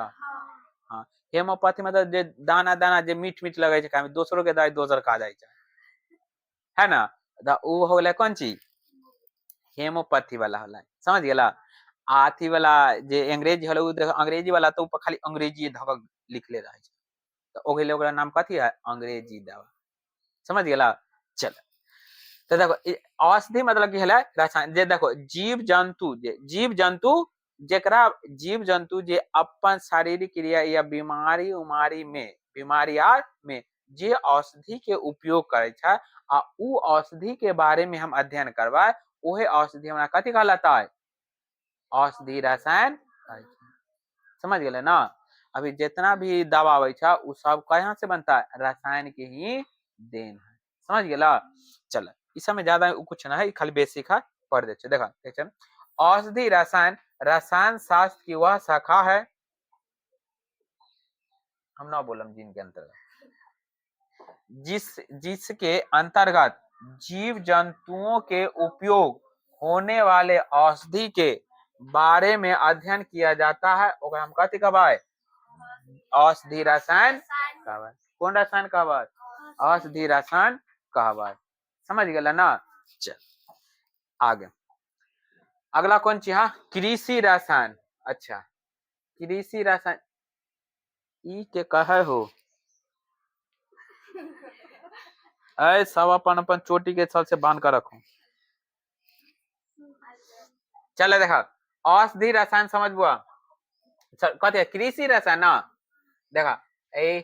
हाँ हेमोपैथी मतलब जे दाना दाना जे मीठ मीठ लगे छै खाए में, दोसरो के दवाई दोसर खा जाय छै, है ना? तो उ हो गेलै कौन चीज? हेमोपैथी वाला होला। समझ गेला? आथी वाला जे अंग्रेजी होला उ देखो अंग्रेजी वाला तो खाली अंग्रेजी धक लिखले रहे छै तो ओ गेले ओकरा नाम कथी है? अंग्रेजी दवा। समझ गेला? चल तो देखो औषधि मतलब की है रसायन जे देखो जीव जंतु जेकरा जीव जंतु जे अपन शारीरिक क्रिया या बीमारी आर में जे औषधि के उपयोग करे छै आ उ औषधि के बारे में हम अध्ययन करवाए उहे औषधि हमरा कथी कहलाता है? औषधि रसायन। समझ गए ना? अभी जितना भी दवा आवे छै उ सब कहाँ से बनता है? रसायन के ही देन है। समझ गेला। चल इस समय ज्यादा कुछ ना है, खाली बेसिक है, पढ़ दे देखा ठीक है। औषधि रसायन रसायन शास्त्र की वह शाखा है, हम ना बोलम जिनके अंतर्गत, जिसके अंतर्गत जीव जंतुओं के उपयोग होने वाले औषधि के बारे में अध्ययन किया जाता है, ओकरा हम कथी कहबै, औषधि रसायन कहबै। कौन रसायन कहबै, औषधि रसायन कहबै। समझ गेला ना। चल आगे अगला कौन चीज है, कृषि रसायन। अच्छा कृषि रसायन ई के कहे हो, ऐ सब अपन अपन चोटी के छल से बांध कर रखो। चले देखा औषधि रसायन समझ बुआ, कथी कृषि रसायन ना। देखा ए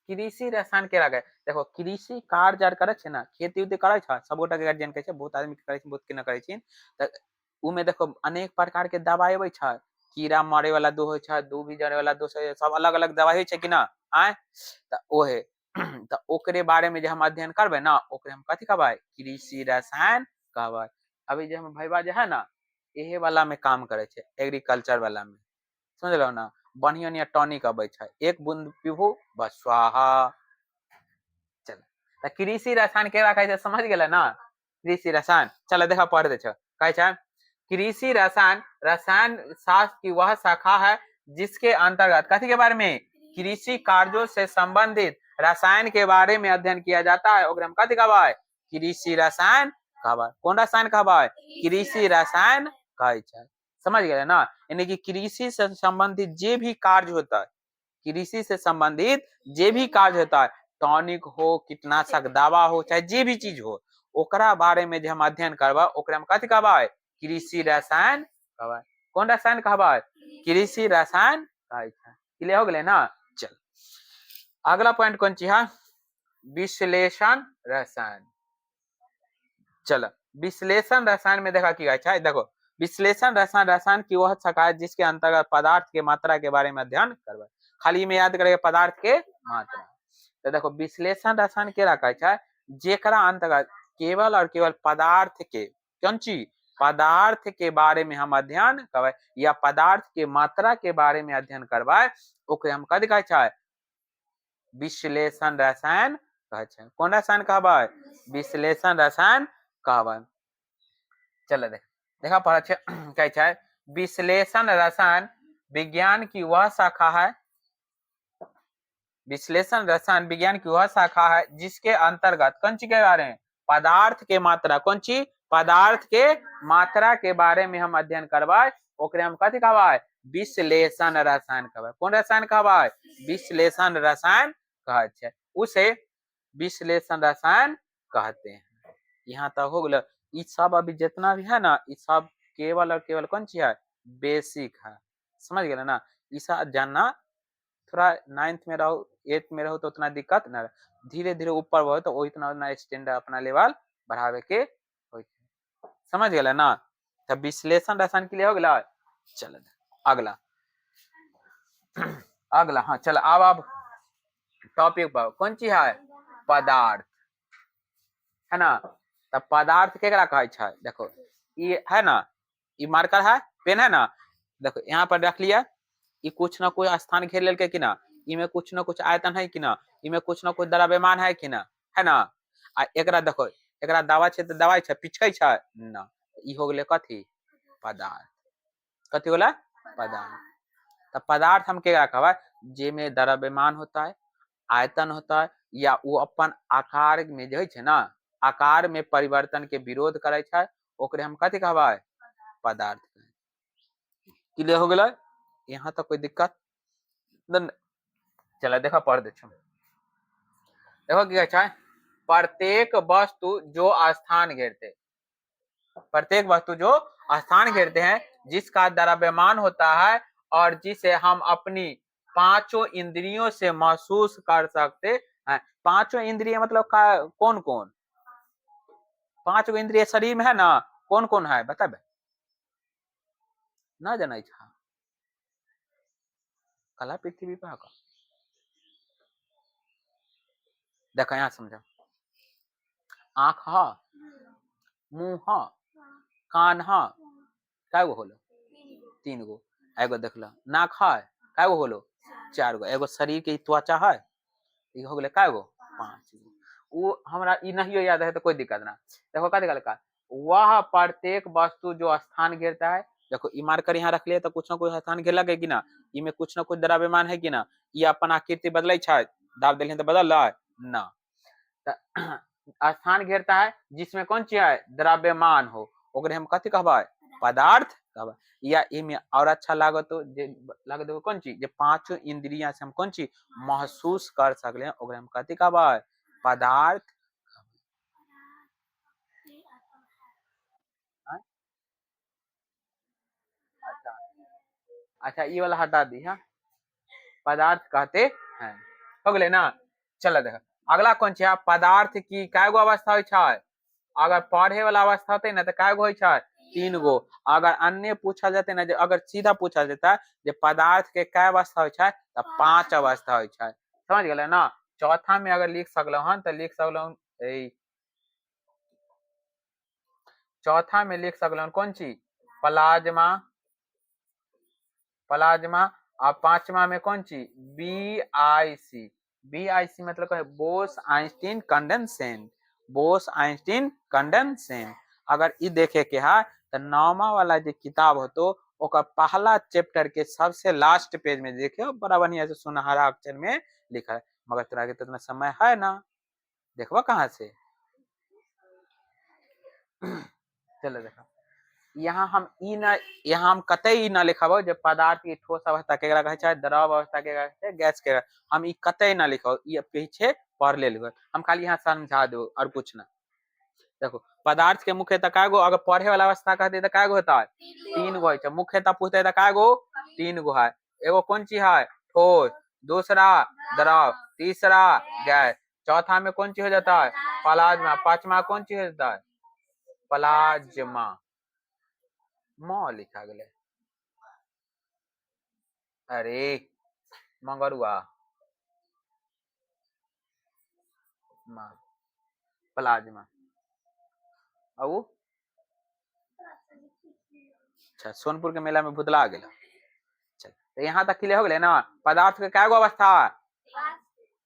कृषि रसायन के लगे देखो, कृषि कार्य जार करे छे ना, खेती उती करे छ, सब गोटा के गार्जियन कहे छे, बहुत आदमी करे छे, बहुत के ना करे छे। त उ में देखो अनेक प्रकार के दवाई होय छ, कीड़ा मारे वाला दो होय छ, दूबी जड़े वाला दो से, सब अलग अलग दवाई होय छे कि ना। आय त ओहे त ओकरे बारे में जे हम अध्ययन करबे ना, ओकरे हम कथि कहबै, कृषि रसायन कहबै। अभी जे हम भैया जे है ना, एहे वाला में काम करे छे, एग्रीकल्चर वाला में, समझलो ना। बढ़िया बढ़िया टॉनिक अबै छै, एक बूंद पीबू बस स्वाहा। चल त कृषि रसायन केरा कहै छै, समझ गेला ना। कृषि रसायन चल देखा पढ़ दे छ, कहै छै कृषि रसायन रसायन शास्त्र की वह शाखा है जिसके अंतर्गत कथी के बारे में, कृषि कार्यों से संबंधित रसायन के बारे में अध्ययन किया जाता है, ओकरा हम कथी कहबै, कृषि रसायन कहबै। कौन रसायन कहबै, कृषि रसायन कहै छै। समझ गए ना। यानी कि कृषि से संबंधित जे भी कार्य होता है, कृषि से संबंधित जे भी कार्य होता है, टॉनिक हो, कीटनाशक दवा हो, चाहे जे भी चीज हो, ओकरा बारे में जे हम अध्ययन करबा, ओकरा हम कथी कहबै, कृषि रसायन कहबै। कौन रसायन कहबै, कृषि रसायन कहै छै। क्लियर हो गेलै ना। चल अगला पॉइंट कौन चीज है, विश्लेषण रसायन। चलो विश्लेषण रसायन में देखा की अच्छा है, देखो विश्लेषण रसायन रसायन की वह शाखा है जिसके अंतर्गत पदार्थ के मात्रा के बारे में अध्ययन करबे। खाली में याद करेगा पदार्थ के मात्रा। तो देखो विश्लेषण रसायन के रखा है, जेकरा अंतर्गत केवल और केवल पदार्थ के कौन चीज, पदार्थ के बारे में हम अध्ययन करबे, या पदार्थ के मात्रा के बारे में अध्ययन करबे, ओकरे हम कथि कहै छै, विश्लेषण रसायन कहै छै। कौन रसायन कहबै, विश्लेषण रसायन कहबै। चलो देखा पढ़ा छै, कहै छै विश्लेषण रसायन विज्ञान की वह शाखा है, विश्लेषण रसायन विज्ञान की वह शाखा है जिसके अंतर्गत कौन चीज के बारे में, पदार्थ के मात्रा, कौन चीज, पदार्थ के मात्रा के बारे में हम अध्ययन करबै, ओकरे हम कथि कहबै, विश्लेषण रसायन कहबै। कौन रसायन कहबै, विश्लेषण रसायन कहै छै, उसे विश्लेषण रसायन कहते हैं। यहाँ तक हो गया। ये सब अभी जितना भी है ना, ये सब केवल और केवल कौन चीज है, बेसिक है। समझ गए ना। ऐसा जानना, थोड़ा 9th में रहो 8th में रहो तो उतना दिक्कत ना, धीरे धीरे ऊपर बढ़ो तो उतना उतना स्टैंडर्ड अपना लेवल बढ़ावे के होय। समझ गए ना। तब विश्लेषण रसायन के लिए हो गया। चलो अगला अगला हाँ चलो अब टॉपिक पर कौन चीज है, पदार्थ है ना। तब पदार्थ केकरा कहै छै, देखो ये है ना, ये मार्कर है, पेन है ना, देखो यहाँ पर रख लिया, ये कुछ ना कुछ स्थान घेर लेके कि ना, इमे कुछ ना कुछ आयतन है कि ना, इमे कुछ ना कुछ द्रव्यमान है कि ना, है ना। आ एकरा देखो, एकरा दवा छै तो दवाई छै, पिछकै छै ना, ई हो गेले कथी, पदार्थ। कथी होला, पदार्थ। तब पदार्थ हम केकरा कहबै, जेमे द्रव्यमान होता है, आयतन होता है, या वो अपन आकार में जे है ना, आकार में परिवर्तन के विरोध करे छै, ओकरे हम कथी कहबै, पदार्थ। क्लियर हो गेलै, यहाँ तक कोई दिक्कत। चलो देखो पढ़ दे छो, देखो की अच्छा है, प्रत्येक वस्तु जो स्थान घेरते, प्रत्येक वस्तु जो स्थान घेरते हैं, जिसका द्रव्यमान होता है और जिसे हम अपनी पांचों इंद्रियों से महसूस कर सकते हैं। पांचों इंद्रिय मतलब कौन कौन, पांच गो इंद्रिय शरीर में है ना, कौन कौन है बताबे ना, जाना इच्छा कला पृथ्वी पर देखो यहाँ समझो, आँख ह, मुंह ह, कान ह, काय गो होलो? 3 गो। एगो देख लो नाक है, काय गो होलो? 4 गो। एगो शरीर के त्वचा है, ई हो गेले काय गो? 5 गो। वो हमरा ई नहीं याद है तो कोई दिक्कत ना। देखो का दिक्कत का, वह प्रत्येक वस्तु जो स्थान घेरता है, देखो ई मार्कर यहाँ रख लिए तो कुछ ना कुछ स्थान घेरलक है कि ना, इमे कुछ ना कुछ द्रव्यमान है कि ना, ये अपन आकृति बदलै छै, दाब देलिए तो बदल रहा है ना। स्थान घेरता है जिसमें कौन चीज है? द्रव्यमान हो, ओकरे हम कथी कहबै? पदार्थ कहबै। या इमे और अच्छा लागत तो लागत हो कौन चीज? जे पांचों इंद्रिया से हम कौन चीज महसूस कर सकले, ओकरे हम कथी कहबै? पदार्थ। अच्छा अच्छा, ये वाला हटा दी है, पदार्थ कहते हैं। हो गए ना। चलो देखो अगला कौन है? पदार्थ की काय गो अवस्था होय छै? अगर पढ़े वाला अवस्था होते ना तो काय गो होय छै? 3 गो। अगर अन्य पूछा जाते ना, अगर सीधा पूछा जाता है जे पदार्थ के काय अवस्था होय छै, तो 5 अवस्था होय छै। समझ गए ना। चौथा में अगर लिख सकलो हन तो लिख सकलो चौथा में लिख सकलो कौन चीज? प्लाज्मा। प्लाज्मा। और पांचवा में कौन चीज? BIC। BIC मतलब बोस आइंस्टीन कंडेंसेंट। बोस आइंस्टीन कंडेंसेंट। अगर ई देखे के है तो 9वां वाला जो किताब हो तो ओकर पहला चैप्टर के सबसे लास्ट पेज में देखियो, बड़ा बढ़िया से सुनहरा अक्षर में लिखा है। मगर तोरा के तो इतना समय है ना, देखबो कहाँ से? चलो देखो यहाँ हम ई ना, यहाँ हम कतई ना लिखबो जे पदार्थ की ठोस अवस्था केकरा कहै छै, द्रव अवस्था केकरा कहै छै, गैस केकरा। हम ई कतई ना लिखो, ये पीछे पढ़ ले लिखो, हम खाली यहाँ समझा दो और कुछ ना। देखो पदार्थ के मुख्यतः काय गो, अगर पढ़े वाला अवस्था कहते तो काय गो होता है? 3 गो है। मुख्यतः पूछते तो काय गो? 3 गो है। एगो कौन चीज है? ठोस। दूसरा द्रव। तीसरा गैस। चौथा में कौन चीज हो जाता है? प्लाज्मा। पांचवा कौन चीज हो जाता है? प्लाज्मा। म लिखा गया। अरे मंगरुआ प्लाज्मा। और अच्छा सोनपुर के मेला में भुतला गया। तो यहाँ तक क्लियर हो गए ना। पदार्थ के क्या गो अवस्था है?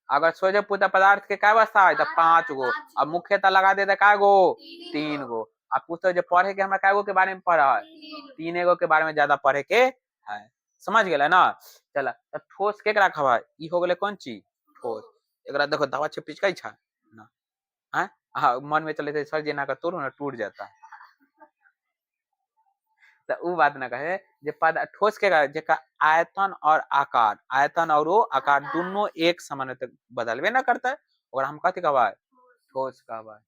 अगर सोचे पूछा पदार्थ के क्या अवस्था है तो 5 गो। अब मुख्यतः लगा देते क्या गो? 3 गो। अब पूछते जो पढ़े के हमरा क्या गो के बारे में पढ़ा है? 3 गो के बारे में ज्यादा पढ़े के है। समझ गए ना। चला तो ठोस केकरा कहबा? ई हो गए कौन चीज? ठोस। एकरा देखो दवा छे पिचकाई छा ना, हैं? हाँ मन में चले थे सर जी ना का तोड़ो ना टूट जाता है। तो उ बात ना कहे जे पद ठोस के जेका आयतन और आकार, आयतन और वो आकार दोनों एक समान तक बदलबे ना करता है, और हम कथी कहबा? ठोस कहबा।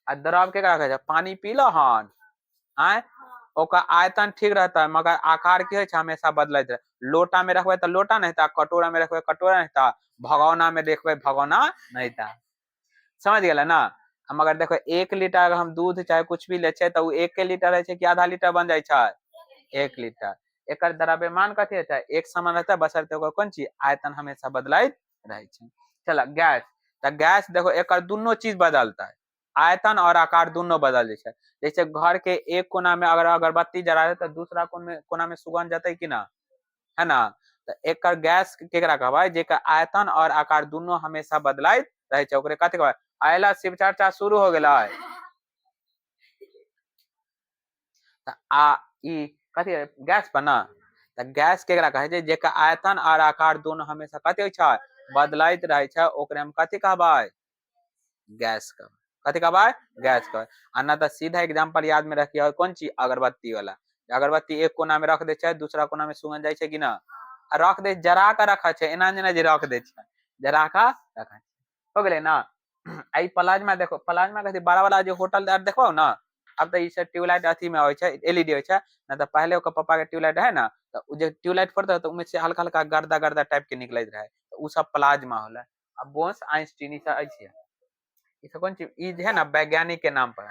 आ द्रव के कहे? पानी पी लो हन, आय ओका आयतन ठीक रहता है मगर आकार की है हमेशा बदलत रहे। लोटा में रखबे तो लोटा नहीं था, कटोरा में रखबे कटोरा नहीं था, भगौना में देखबे भगौना नहीं था। समझ गए ना। हम अगर देखो 1 लीटर अगर हम दूध चाहे कुछ भी ले तो वो 1 लीटर रहे कि आधा लीटर बन जाए छै? 1 लीटर। एक द्रव्यमान कथी रहता है? एक समान रहता है, बशर्ते ओकर कौन चीज? आयतन हमेशा बदलैत रहे छै। चल गैस। तो गैस देखो एक दोनों चीज बदलता है, आयतन और आकार दोनों बदल जाए। जैसे घर के एक कोना में अगर अगरबत्ती जला रहे तो दूसरा कोना में सुगंध जाता है कि ना, है ना। तो एक गैस केकरा कहबा? जेकर आयतन और आकार दोनों हमेशा बदलैत रहे छै, ओकरे कथी कहबा? आयला शिव चर्चा शुरू हो गेला है। आ ई कथी गैस पर ना। तो गैस केकरा कहे छै? जेकर आयतन और आकार दोनों हमेशा कथी होय छै? बदलैत रहे छै, ओकरे हम कथी कहबै? गैस कहबै। कथी कहबै? गैस कहबै। आ ना तो सीधा एग्जांपल याद में रखियो कौन चीज? अगरबत्ती वाला। अगरबत्ती एक कोना में रख दे छै, दूसरा कोना में सुगंध जाय छै कि ना, रख दे जरा के रखा छै, एना जेना जे रख दे छै, जरा के रखा छै। हो गेलै ना। आई प्लाज्मा देखो, प्लाज्मा कथी? बड़ा वाला जो होटल देखो ना, अब तो इसे ट्यूबलाइट अथी में होय छै, एलईडी होय छै ना। तो पहले ओकर पापा के ट्यूबलाइट है ना, तो उ जे ट्यूबलाइट पड़ता है तो उमे से हल्का हल्का गर्दा गर्दा टाइप के निकलैत रहे, तो उ सब प्लाज्मा होला। अब बोस आइंस्टीन ई सब अछि, ई सब कौन चीज? ई है ना वैज्ञानिक के नाम पर।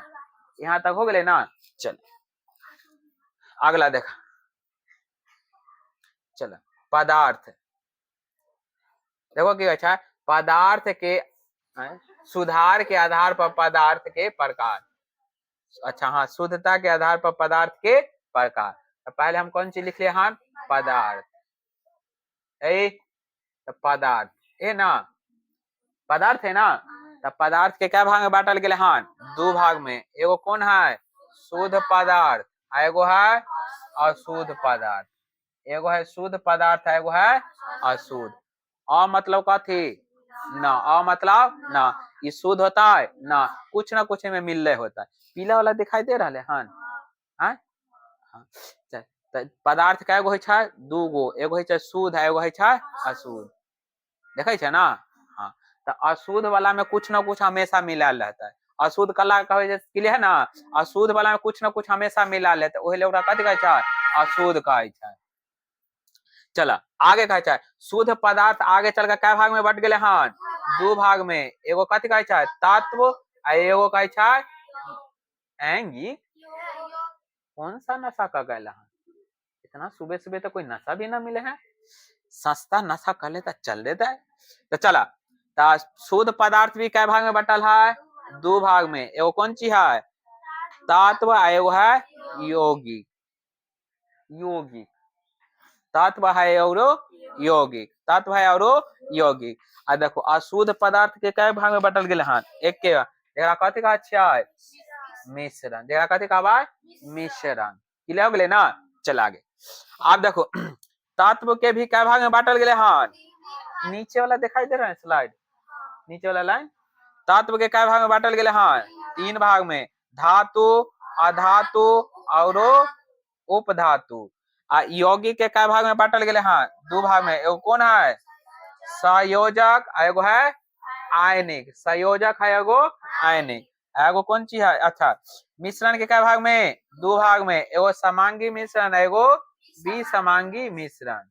यहाँ तक हो गेले ना। चल अगला देखा। चल पदार्थ देखो की अच्छा पदार्थ के सुधार के आधार पर पदार्थ के प्रकार। अच्छा हाँ, शुद्धता के आधार पर पदार्थ के प्रकार। तो पहले हम कौन चीज लिख लिया हाँ, पदार्थ। तो पदार्थ है ना, पदार्थ है ना। तब पदार्थ के क्या भाग में बांटल गए हाँ, दो भाग में। एगो कौन है, शुद्ध पदार्थ, एगो है अशुद्ध पदार्थ। एगो है शुद्ध पदार्थ, एगो है अशुद्ध। अ मतलब कथी, ना। अ मतलब ना, ये शुद्ध होता है ना, कुछ ना कुछ में मिल रहे होता है। पीला वाला दिखाई दे रहा है हाँ। पदार्थ का एगो है दू गो, एगो है शुद्ध, एगो है अशुद्ध, देखे छे ना। हाँ, तो अशुद्ध वाला में कुछ ना कुछ हमेशा मिलाल रहता है। अशुद्ध कला कहे क्लियर है ना, अशुद्ध वाला में कुछ ना कुछ हमेशा मिलाल रहता है, ओहे ओकरा कथि कहै छै, अशुद्ध कहै छै। चला आगे कहै छै, शुद्ध पदार्थ आगे चल के क्या भाग में बट गेले हन, दो भाग में। एगो कथि कहै छै, तत्व, आ एगो कहै छै एंगी। कौन सा नशा का गैला हन, इतना सुबह सुबह तो कोई नशा भी ना मिले है। सस्ता नशा कर लेता चल देता है। तो चला, शुद्ध पदार्थ भी कै भाग में बटल है, दो भाग में। एगो कौन चीज है, तत्व, एगो है यौगिक। यौगिक तत्व है और यौगिक, तत्व है और यौगिक। आ देखो अशुद्ध पदार्थ के कै भाग में बटल गेल हन, एक के। एकरा कथि कहै छै, मिश्रण। एकरा कथि कहबै, मिश्रण। क्लियर हो गेलै ना। चल आगे। आप देखो तत्व के भी कै भाग में बांटल गेले हन, नीचे वाला दिखाई दे रहा है स्लाइड, नीचे वाला लाइन। तत्व के कै भाग में बांटल गेले हन, तीन भाग में। धातु, अधातु और उपधातु। आ यौगिक के कै भाग में बांटल गेले हन, दो भाग में। एगो कौन है, संयोजक, एगो है आयनिक। संयोजक है एगो आयनिक, एगो कौन चीज है, अच्छा। मिश्रण के कै भाग में, दो भाग में। एगो समांगी मिश्रण, एगो विसमांगी मिश्रण,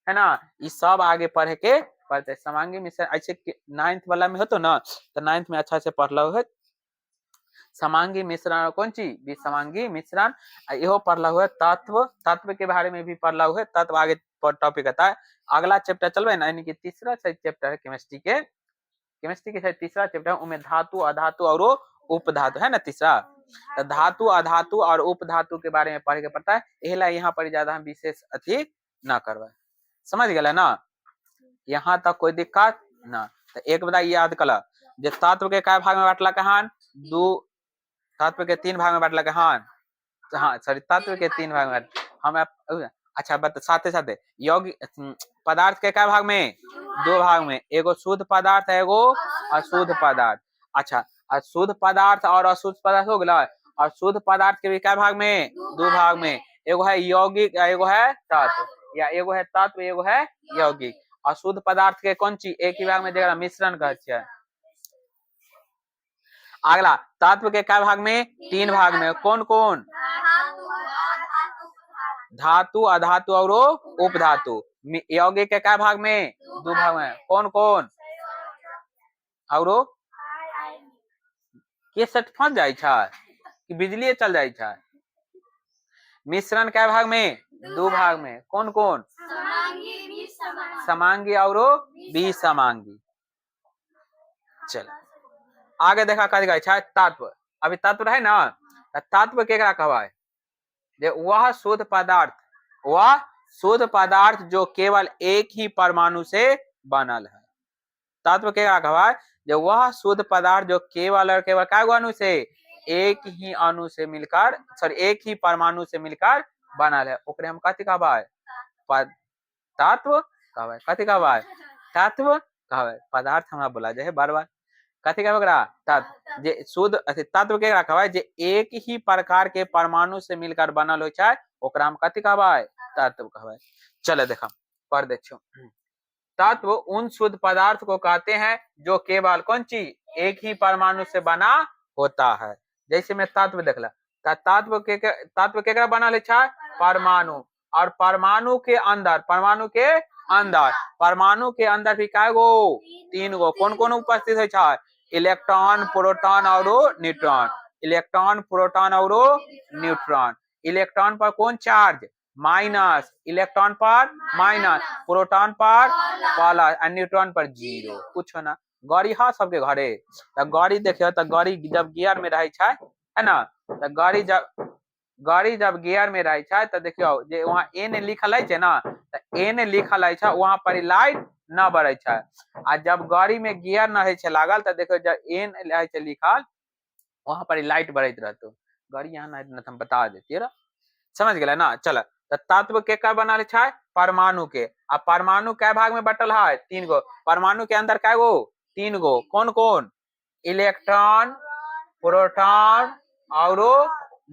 है ना। ये सब आगे पढ़े के पढ़ते। समांगी मिश्रण ऐसे 9th वाला में हो तो ना, तो 9th में अच्छा से पढ़ लो है। समांगी मिश्रण कौन चीज, विसमांगी मिश्रण। इहो पढ़ला हुआ तत्व, तत्व के बारे में भी पढ़ला हुआ। तत्व आगे टॉपिक आता है। अगला चैप्टर चलवे ना, यानी कि तीसरा चैप्टर है केमिस्ट्री के। केमिस्ट्री के तीसरा चैप्टर, उनमें धातु, अधातु और उपधातु है ना, तीसरा। तो धातु, अधातु और उपधातु के बारे में पढ़ के पड़ता है। एहला यहाँ पर ज्यादा हम विशेष अथी ना करवाए, समझ गए ना। यहाँ तक कोई दिक्कत ना। तो एक बार याद कल, जे तत्व के काय भाग में बांटला कहान, दो। तत्व के तीन भाग में बांटला कहान, हाँ सॉरी, तत्व के तीन भाग में हम। अच्छा बता, साथे साथे यौगिक पदार्थ के काय भाग में, दो भाग में। एगो शुद्ध पदार्थ, एगो अशुद्ध पदार्थ। अच्छा, अशुद्ध पदार्थ और अशुद्ध पदार्थ हो गया। और शुद्ध पदार्थ के भी काय भाग में, दो भाग में। एगो है यौगिक, एगो है तत्व, या एगो है तत्व, एगो है यौगिक। अशुद्ध पदार्थ के कौन चीज, एक ही भाग में जरा मिश्रण कहते। अगला तत्व के काय भाग में, तीन भाग में। कौन कौन, धातु, अधातु और उपधातु। यौगिक के काय भाग में, दो भाग में। कौन कौन, और के सेट फंस जाए कि बिजली चल जाए। मिश्रण काय भाग में, दो भाग में। कौन कौन, समांगी और विसमांगी। चल आगे देखा कह तत्व। अभी तत्व है ना, तत्व केकरा कहवाय, वह शुद्ध पदार्थ, वह शुद्ध पदार्थ जो केवल एक ही परमाणु से बनल है। तत्व केकरा कहवाय, जो वह शुद्ध पदार्थ जो केवल और केवल काय अणु से, एक ही अणु से मिलकर, सॉरी एक ही परमाणु से मिलकर बनल है। ओकरे हम कथि कहवाय, तत्व कहवाय। कथि कहवाय, तत्व कहवाय। पदार्थ हमरा बोला जाए बार बार। कथि कहवाय ओकरा, तत्व। जे शुद्ध तत्व केकरा कहवाय, जे एक ही प्रकार के परमाणु से मिलकर बनल होय छै, ओकरा हम कथि कहवाय, तत्व कहवाय। चलो देखा पढ़ दे छो। तत्व उन शुद्ध पदार्थ को कहते हैं जो केवल कौन चीज, एक ही परमाणु से बना होता है। जैसे मैं तत्व देखला, तत्व केकरा बनल है, परमाणु। और परमाणु के अंदर, परमाणु के अंदर भी काय गो, तीन गो। कौन कौन उपस्थित है, इलेक्ट्रॉन, प्रोटॉन और न्यूट्रॉन। इलेक्ट्रॉन, प्रोटॉन और न्यूट्रॉन। इलेक्ट्रॉन पर कौन चार्ज, माइनस। इलेक्ट्रॉन पर माइनस, प्रोटॉन पर प्लस, और न्यूट्रॉन पर जीरो। कुछ ना गाड़ी हाँ सबके घरे तो गाड़ी देखियो तो गाड़ी जब गियर में रहे छै है ना तो गाड़ी जब गियर में रहे छै तो देखियो जे वहाँ एन लिखल है ना तो एन लिखल है वहाँ पर लाइट न बढ़े छै आ जब गाड़ी में गियर न है लागल तो देखियो जब एन है लिखल वहां पर लाइट बढ़त रहतो गाड़ी यहाँ ना हम बता देतिए रहा समझ गए ना चल तो तत्व के का बनल है परमाणु के आ परमाणु कै भाग में बटल है 3 गो परमाणु के अंदर कै गो 3 गो कौन कौन इलेक्ट्रॉन प्रोटॉन और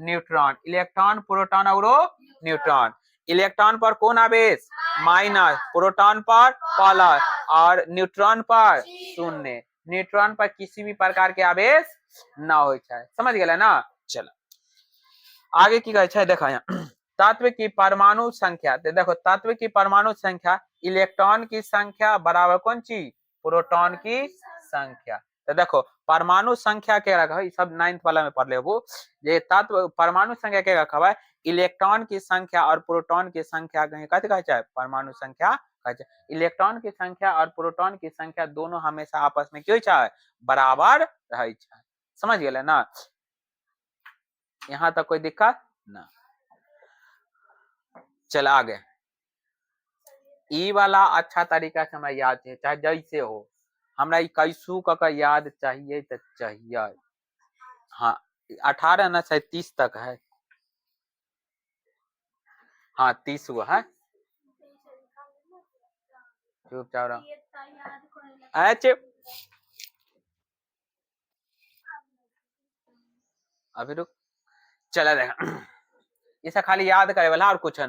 न्यूट्रॉन इलेक्ट्रॉन प्रोटॉन और न्यूट्रॉन इलेक्ट्रॉन पर कौन आवेश माइनस प्रोटॉन पर प्लस और न्यूट्रॉन पर शून्य न्यूट्रॉन पर किसी भी प्रकार के आवेश ना हो समझ गए ना चलो आगे की कहे देखा यहाँ तत्व की परमाणु संख्या तो देखो तत्व की परमाणु संख्या इलेक्ट्रॉन की संख्या बराबर कौन चीज प्रोटॉन की संख्या तो देखो परमाणु संख्या के रखा सब 9th वाला में पढ़ ले वो ये तत्व परमाणु संख्या के रखा है इलेक्ट्रॉन की संख्या और प्रोटॉन की संख्या कथी कहे छै परमाणु संख्या कहे छै इलेक्ट्रॉन की संख्या और प्रोटॉन की संख्या दोनों हमेशा आपस में क्यों छै बराबर रहे छै समझ गए ना यहाँ तक कोई दिक्कत ना चल आगे ई वाला अच्छा तरीका से हमरा याद है चाहे जैसे हो हमरा कैसू का याद चाहिए तो चाहिए हाँ 18 ना शायद 30 तक है हाँ 30 हुआ है चुपचाप अभी रुक चला देखा इसे खाली याद करे वाला और कुछ है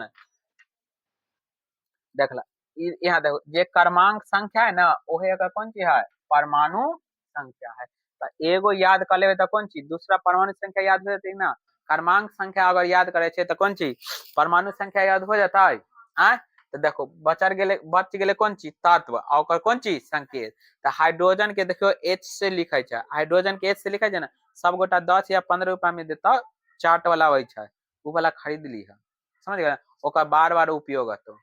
देख ला यहाँ देखो जे क्रमांक संख्या है ना ओहे का कौन चीज है परमाणु संख्या है तो एगो याद कर लेवे तो कौन चीज दूसरा परमाणु संख्या याद हो जाती है ना क्रमांक संख्या अगर याद करे छे तो कौन चीज परमाणु संख्या याद हो जाता है तो देखो बच गेले कौन चीज तत्व और कौन चीज संकेत तो हाइड्रोजन के देखियो एच से लिखे छै हाइड्रोजन के एच से लिखे छै ना सब गोटा 10 या 15 रुपया में देता चार्ट वाला आवे छै उ वाला खरीद ली है समझ गए ओकर बार बार उपयोग होतो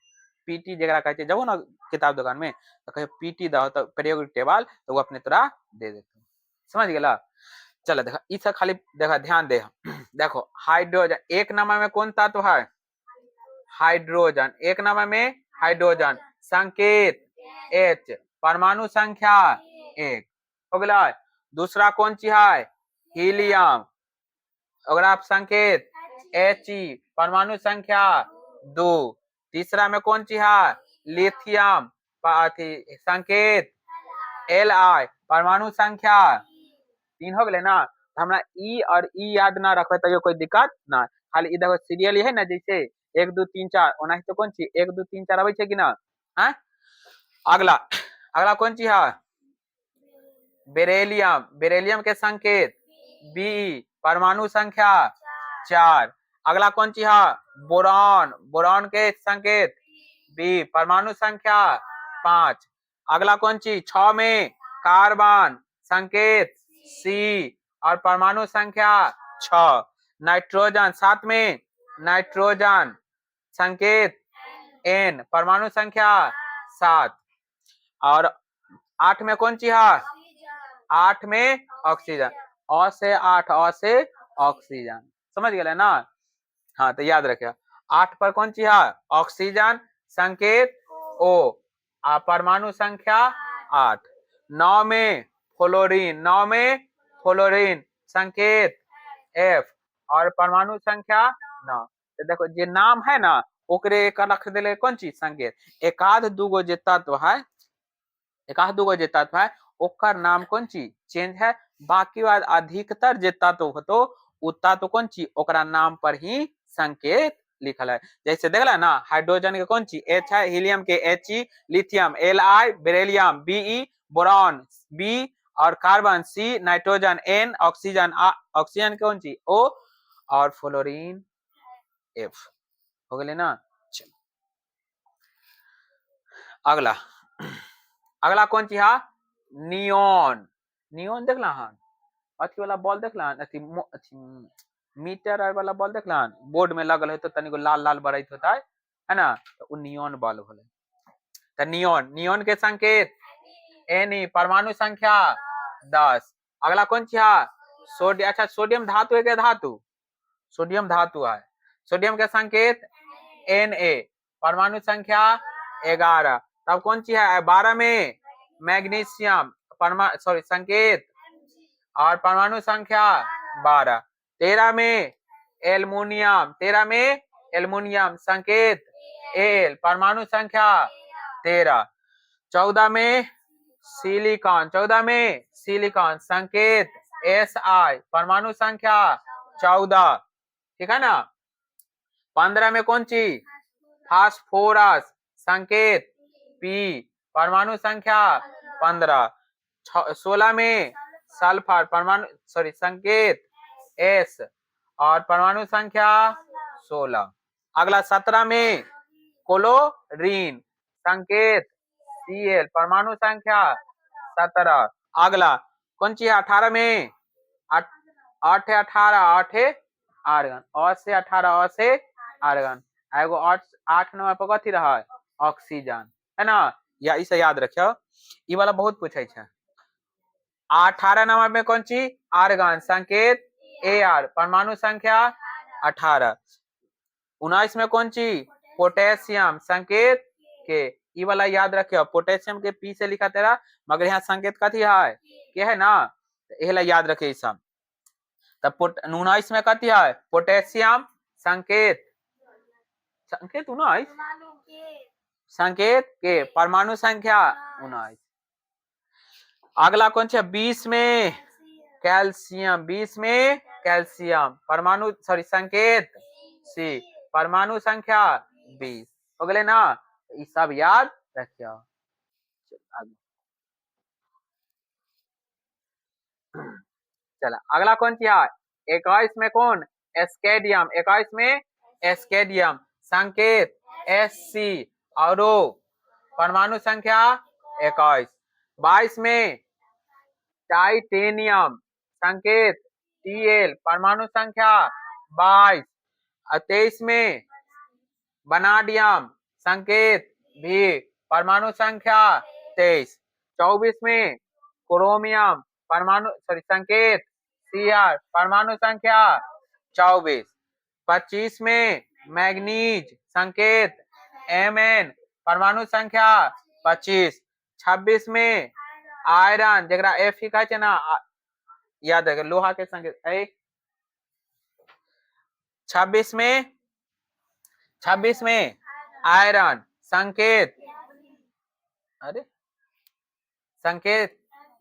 पीटी जरा कहते जब ना किताब दुकान में तो कहे पीटी दो तो periodic टेबल तो वो अपने तोरा दे देते समझ गया चलो देखा इस खाली देखा ध्यान दे देखो हाइड्रोजन एक नंबर में कौन तत्व है हाइड्रोजन एक नंबर में हाइड्रोजन संकेत एच परमाणु संख्या 1 हो गया दूसरा कौन सी है हीलियम अगर आप संकेत एच परमाणु संख्या 2 तीसरा में कौन सी है लिथियम संकेत Li परमाणु संख्या 3 हो गए ना हमरा ई और ई याद ना रखे तो कोई दिक्कत ना खाली ई देखो सीरियल है ना जैसे 1 2 3 4 ओना तो कौन सी 1 2 3 4 आवे छै कि ना हैं अगला अगला कौन सी है बेरिलियम बेरिलियम के संकेत बी परमाणु संख्या 4 अगला कौन सी है बोरॉन बोरॉन के संकेत बी परमाणु संख्या 5 अगला कौन सी 6 में कार्बन संकेत सी और परमाणु संख्या 6 नाइट्रोजन 7 में नाइट्रोजन संकेत एन परमाणु संख्या 7 और 8 में कौन सी है 8 में ऑक्सीजन अ से 8 अ से ऑक्सीजन समझ गए ना हाँ तो याद रखिए 8 पर कौन सी है ऑक्सीजन संकेत ओ परमाणु संख्या 8 9 में फ्लोरीन 9 में फ्लोरीन संकेत एफ और परमाणु संख्या 9 तो देखो जे नाम है ना ओकरे एक रख देले कौन चीज संकेत एकाध दूगो जे तत्व है एकाध दूगो जे तत्व है ओकर नाम कौन चीज चेंज है बाकी बाद अधिकतर जे तत्व होतो उ तत्व कौन चीज ओकरा नाम पर ही संकेत लिखल है जैसे देखला ना हाइड्रोजन के कौन चीज एच है हीलियम के H E lithium L I beryllium B E boron B और carbon C nitrogen N oxygen oxygen कौन चीज ओ और फ्लोरीन एफ हो गए ना अगला अगला कौन चीज है नियोन नियोन देखला हन अथी वाला बॉल देखला अथी मीटर वाला बॉल देखला बोर्ड में लगल है तो तनिको लाल लाल बरैत होता है ना तो उ नियोन बॉल होले तो नियोन नियोन के संकेत एनी परमाणु संख्या 10। अगला कौन सी है? सोडियम। अच्छा, सोडियम धातु है क्या? धातु, सोडियम धातु है। सोडियम का संकेत Na, परमाणु संख्या 11। तब कौन सी है? 12 में मैग्नीशियम, संकेत और परमाणु संख्या 12। 13 में एल्युमिनियम, 13 में एल्युमिनियम, संकेत Al, परमाणु संख्या 13। 14 में सिलिकॉन, 14 में सिलिकॉन, संकेत Si, परमाणु संख्या 14। ठीक है ना। 15 में कौन सी? फास्फोरस, संकेत P, परमाणु संख्या 15। 16 में सल्फर, परमाणु संकेत S और परमाणु संख्या 16। अगला 17 में क्लोरीन, संकेत Cl, परमाणु संख्या 17। अगला कौन सी है? 18 में 8 है 18, 8 है आर्गन, और से 18 और से आर्गन। एगो 8 नंबर पर कथी रहा? ऑक्सीजन, है ना। या इसे याद रखियो, ये वाला बहुत पूछे छे। 18 नंबर में कौन सी? आर्गन, संकेत Ar, परमाणु संख्या 18। 19 में कौन सी? पोटेशियम, संकेत के। ये वाला याद रखियो, पोटेशियम के P से लिखा तेरा, मगर यहाँ संकेत कथी है? के है ना, यह याद रखे सब। तब 19 में कथी है? पोटेशियम, संकेत 19, संकेत के, परमाणु संख्या 19। अगला कौन सा? 20 में कैल्शियम, 20 में कैल्शियम, परमाणु संकेत C, परमाणु संख्या 20। हो गए ना, ये सब याद रखियो। चला, अगला कौन सी है? 21 में कौन? एस्केडियम, 21 में एस्केडियम, संकेत SC और परमाणु संख्या 21। 22 में टाइटेनियम, संकेत Tl, परमाणु संख्या 22। 23 में वनाडियम, संकेत V, परमाणु संख्या 23। 24 में क्रोमियम, परमाणु संकेत Cr, परमाणु संख्या 24। 25 में मैग्नीज, संकेत Mn, परमाणु संख्या 25। 26 में आयरन, जरा F ही कहे ना, याद है लोहा के संकेत। 26 में आयरन, संकेत, अरे संकेत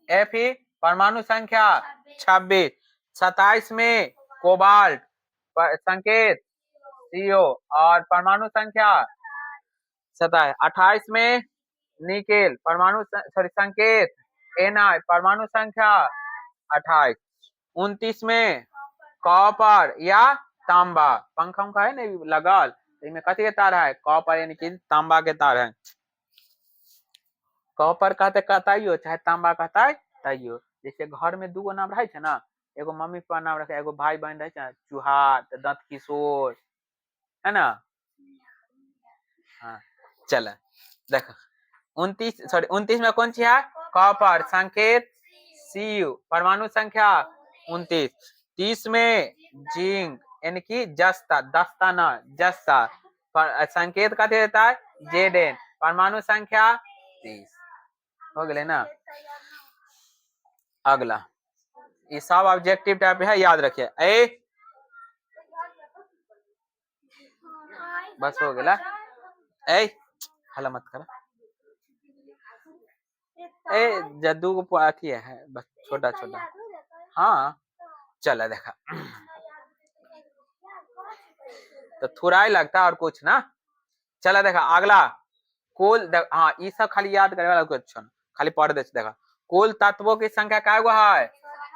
F ही, परमाणु संख्या 26। 27 में कोबाल्ट, संकेत CO और परमाणु संख्या 27। 28 में निकेल, परमाणु संकेत Na, परमाणु संख्या 28। 29 में कॉपर या तांबा, पंखा है ना लगल, इसमें कथी के तार है? कॉपर, यानी कि तांबा के तार है। कॉपर कहते कहताइयो, चाहे तांबा कहता ताइयो। जैसे घर में दूगो नाम रहे ना, एगो मम्मी पापा नाम रखे, एगो भाई बहन रहे, चुहार, दत्त किशोर, है ना। हाँ, चल देखो 29 में कौन सी है? कॉपर, संकेत Cu, परमाणु संख्या 29। 30 में जिंक, यानी कि जस्ता, दस्ताना, जस्ता, संकेत का देता है Zn, परमाणु संख्या 30। हो गए ना। अगला ये सब ऑब्जेक्टिव टाइप है, याद रखिए। बस हो गया। हला मत कर। जद्दू को अथी है बस, छोटा छोटा। हाँ चला देखा, तो थोड़ा ही लगता है और कुछ ना। चला देखा अगला कुल, हाँ ये सब खाली याद करे वाला क्वेश्चन, खाली पढ़ दे। देखा कुल तत्वों की संख्या क्या है?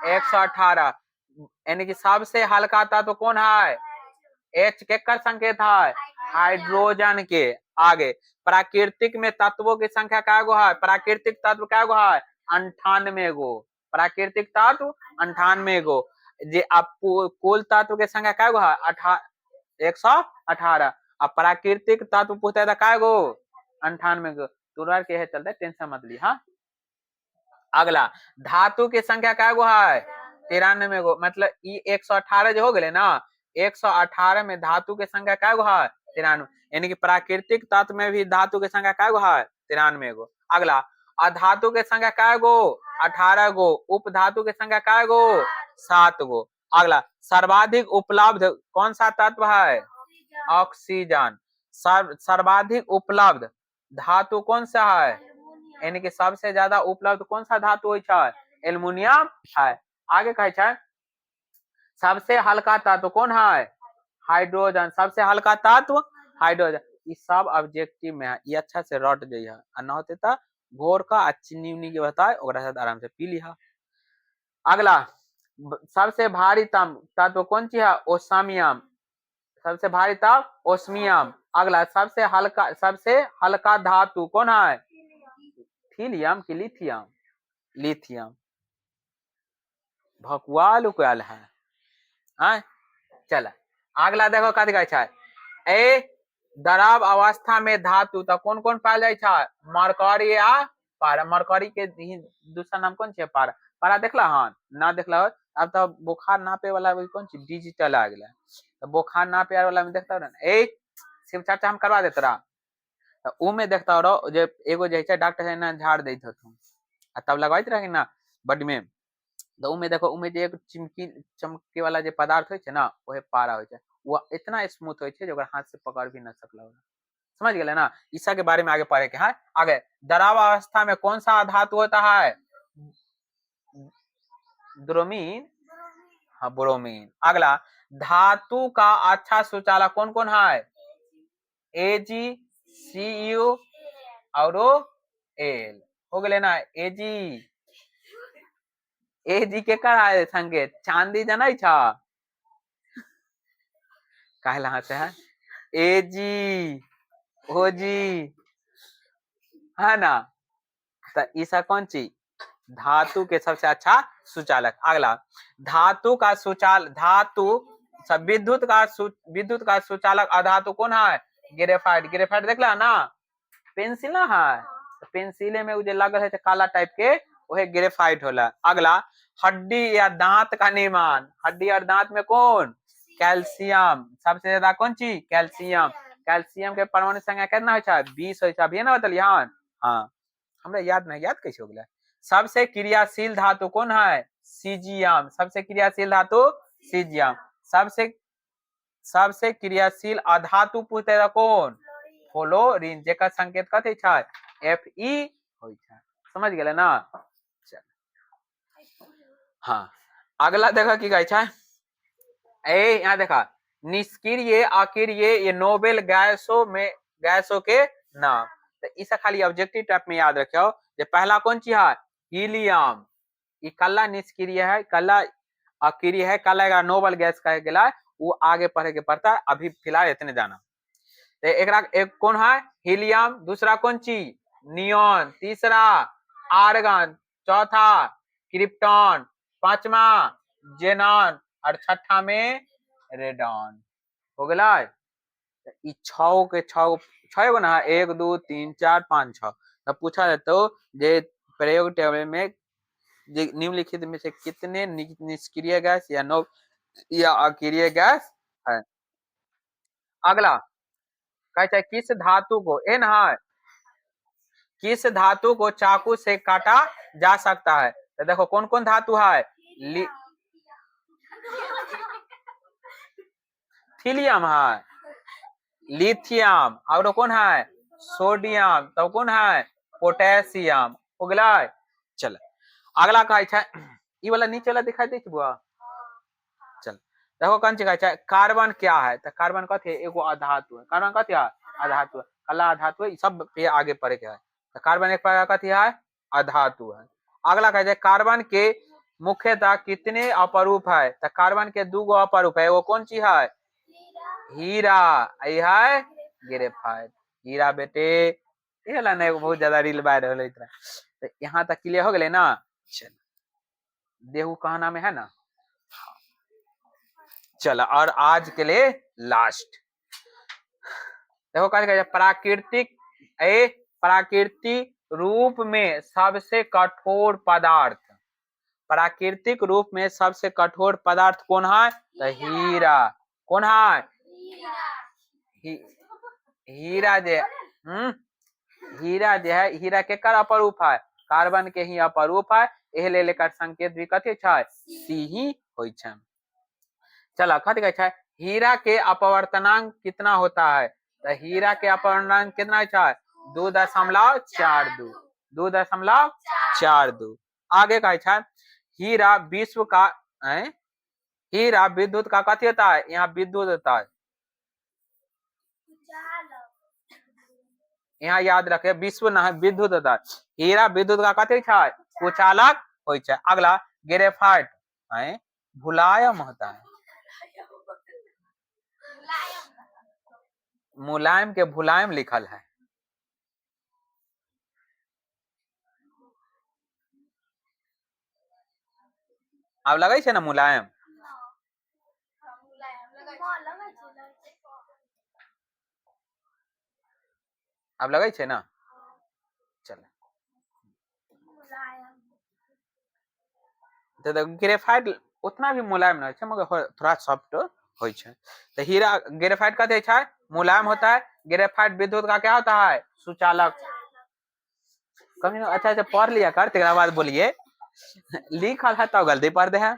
118। यानी कि सबसे हल्का तत्व कौन है? H के कर संकेत है हाइड्रोजन के। आगे प्राकृतिक में तत्वों की संख्या क्या है? प्राकृतिक तत्व क्या है? 98 गो। प्राकृतिक तत्व 98 गो। जे आप कुल तत्व के संख्या क्या है? 118। अब प्राकृतिक तत्व पूछता है क्या गो? 98 गो। तुरंत के चलते टेंशन मत ली। हाँ अगला धातु की संख्या क्या गो है 93 गो, मतलब ई 118 जो हो गए ना, 118 में धातु की संख्या क्या गो है 93, यानी कि प्राकृतिक तत्व में भी धातु की संख्या क्या गो है 93 गो। अगला अधातु की संख्या क्या गो 18 गो, उप धातु की संख्या क्या गो 7 गो। अगला सर्वाधिक उपलब्ध कौन सा तत्व है ऑक्सीजन। सर्वाधिक उपलब्ध धातु कौन सा है, यानी कि सबसे ज्यादा उपलब्ध कौन सा धातु होय छै एल्युमिनियम है। आगे कहे छै सबसे हल्का तत्व कौन है हाइड्रोजन, सबसे हल्का तत्व हाइड्रोजन। ये सब ऑब्जेक्टिव में है, ये अच्छा से रट जाइए आ न होते त घोर का आ चीनी उन्नी के बताए ओकरा साथ आराम से पी लिहा। अगला सबसे भारी तत्व कौन सी है ओस्मियम, सबसे भारी तत्व ओस्मियम। अगला सबसे हल्का धातु कौन है हीलियम की लिथियम, लिथियम भकुआल उकल है। चल अगला देखो कथी कहै छै ए द्रव अवस्था में धातु तो कौन कौन पायल जाय छै मरकरी आ पारा। मरकरी के दूसरा नाम कौन छै पारा, पारा देखला हन ना देखला हो, अब तो बुखार नापे वाला कौन चीज डिजिटल आ गया, तो बुखार नापे वाला में देखता रह ए शिव चर्चा हम करवा देते रहा, तो ऊ में देखता रहो जे एगो जे डॉक्टर है ना झाड़ देत हथुन आ तब लगवाइत रही ना बड में, तो उमे देखो उमे जे एक चमके वाला जे पदार्थ होय छै ना ओहे पारा होय छै, वो इतना स्मूथ होय छै जे ओकरा हाथ से पकड़ भी न सकला। समझ गए ना, ईसा के बारे में आगे पढ़े के है। आगे द्रव अवस्था में कौन सा धातु होता है ब्रोमीन, हाँ ब्रोमीन। अगला धातु का अच्छा सुचालक कौन कौन है एजी सीयू और एल हो गए ना। एजी एजी के कर है संकेत चांदी जनै छ कहला हते है एजी ओजी है ना, तो ईसा कौन चीज धातु के सबसे अच्छा सुचालक। अगला धातु का सुचाल धातु सब विद्युत का सुचालक अधातु कौन है ग्रेफाइट। ग्रेफाइट देखला ना पेंसिल ना है, पेंसिले में जो लगल है काला टाइप के वह ग्रेफाइट होला। अगला हड्डी या दांत का निर्माण, हड्डी और दांत में कौन कैल्शियम, सबसे ज्यादा कौन चीज कैल्शियम। कैल्शियम के परमाणु संख्या कितना हो 20 हो, अभी ना बतलिए हाँ हमरा याद नहीं, याद कैसे हो गया। सबसे क्रियाशील धातु कौन है सीजियम, सबसे क्रियाशील धातु सीजियम। सबसे क्रियाशील अधातु पूछते कौन फ्लोरीन, जेकर संकेत कथी छै Fe होय छै। समझ गेले ना। हाँ अगला देखा की कहै छै ए यहाँ देखा निष्क्रिय अक्रिय ये नोबेल गैसों के नाम, तो इसे खाली ऑब्जेक्टिव टाइप में याद रखियो। जे पहला कौन चीज है हीलियम, ये कल्ला निष्क्रिय है कल्ला अक्रिय है, कल्ला का नोबेल गैस कहे गेला, वो आगे पढ़े के पड़ता है, अभी फिलहाल इतने जाना। तो एक कौन है हीलियम, दूसरा कौन चीज नियॉन, तीसरा आर्गन, चौथा क्रिप्टॉन, पांचवा जेनॉन और छठा में रेडॉन हो गया। ई छो के छो गो ना 1 2 3 4 5 6, तब पूछा जाता जे प्रयोग टेबल में निम्नलिखित में से कितने निष्क्रिय गैस या अक्रिय गैस है। अगला कहते किस धातु को है किस धातु को चाकू से काटा जा सकता है, तो देखो कौन कौन धातु है थीलियम है, लिथियम और कौन है सोडियम, तो कौन है पोटेशियम हो गया। चल अगला कहे छै ई वाला नीचे वाला दिखाई दे छै बुआ। चल देखो कौन चीज है कार्बन क्या है, तो कार्बन कथी है एगो अधातु है, कार्बन कथी है अधातु है, कला अधातु है, सब पे आगे पढ़े के है। तो कार्बन एक प्रकार कथी है अधातु है। अगला कहे कार्बन के मुख्यतः कितने अपरूप है, तो कार्बन के 2 गो अपरूप है, वो कौन चीज है हीरा है ग्रेफाइट। हीरा बेटे ये ला नहीं बहुत ज्यादा रील वायरल होइत रहा, तो यहाँ तक क्लियर हो गए ना। चल देहू कहना में है ना। चल और आज के लिए लास्ट देखो क्या प्राकृतिक प्राकृतिक रूप में सबसे कठोर पदार्थ, प्राकृतिक रूप में सबसे कठोर पदार्थ कौन है? तो हीरा। कौन है? हीरा जे हीरा जे है, हीरा के कर अपरूप है, कार्बन के ही अपरूप है, एह ले लेकर संकेत भी कथी छै? सी ही होय छै। चलो कथी कहै छै? हीरा के अपवर्तनांक कितना होता है? तो हीरा के अपवर्तनांक कितना छै? 2.42 2.42। आगे कहे छै हीरा विश्व का हीरा विद्युत का कथी होता है? यहाँ विद्युत होता है, यहाँ याद रखे, विश्व ना विद्युत होता है। हीरा विद्युत का कथी छै? कुचालक होय छै। अगला ग्रेफाइट मुलायम होता है, मुलायम के भुलायम लिखल है। अब लगे छै ना मुलायम, अब लगे छै ना। चल तो ग्रेफाइट उतना भी मुलायम नहीं है, मगर थोड़ा सॉफ्ट होय छै। तो हीरा ग्रेफाइट कथी छै? मुलायम होता है। ग्रेफाइट विद्युत का क्या होता है? सुचालक। कभी अच्छा अच्छा पढ़ लिया कर, तेरा बाद बोलिए लिखल है तो गलती पढ़ दे है।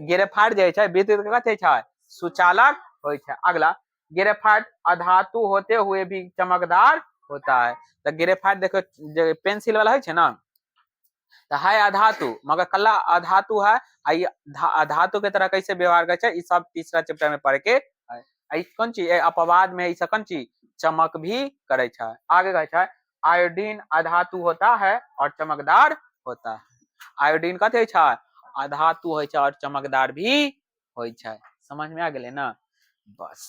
ग्रेफाइट जे छै विद्युत का कथी छै? सुचालक होय छै। अगला ग्रेफाइट अधातु होते हुए भी चमकदार होता है। तो ग्रेफाइट देखो पेंसिल वाला है ना, तो है अधातु, मगर कल्ला अधातु है, अधातु के तरह कैसे व्यवहार करे छै, सब तीसरा चैप्टर में पढ़ के कौन चीज अपवाद में ऐसा कौन चीज चमक भी करे छै। आगे कहे छै आयोडीन अधातु होता है और चमकदार होता है। आयोडीन कथी छै? अधातु होय छै और चमकदार भी होय छै। समझ में आ गेले ना? बस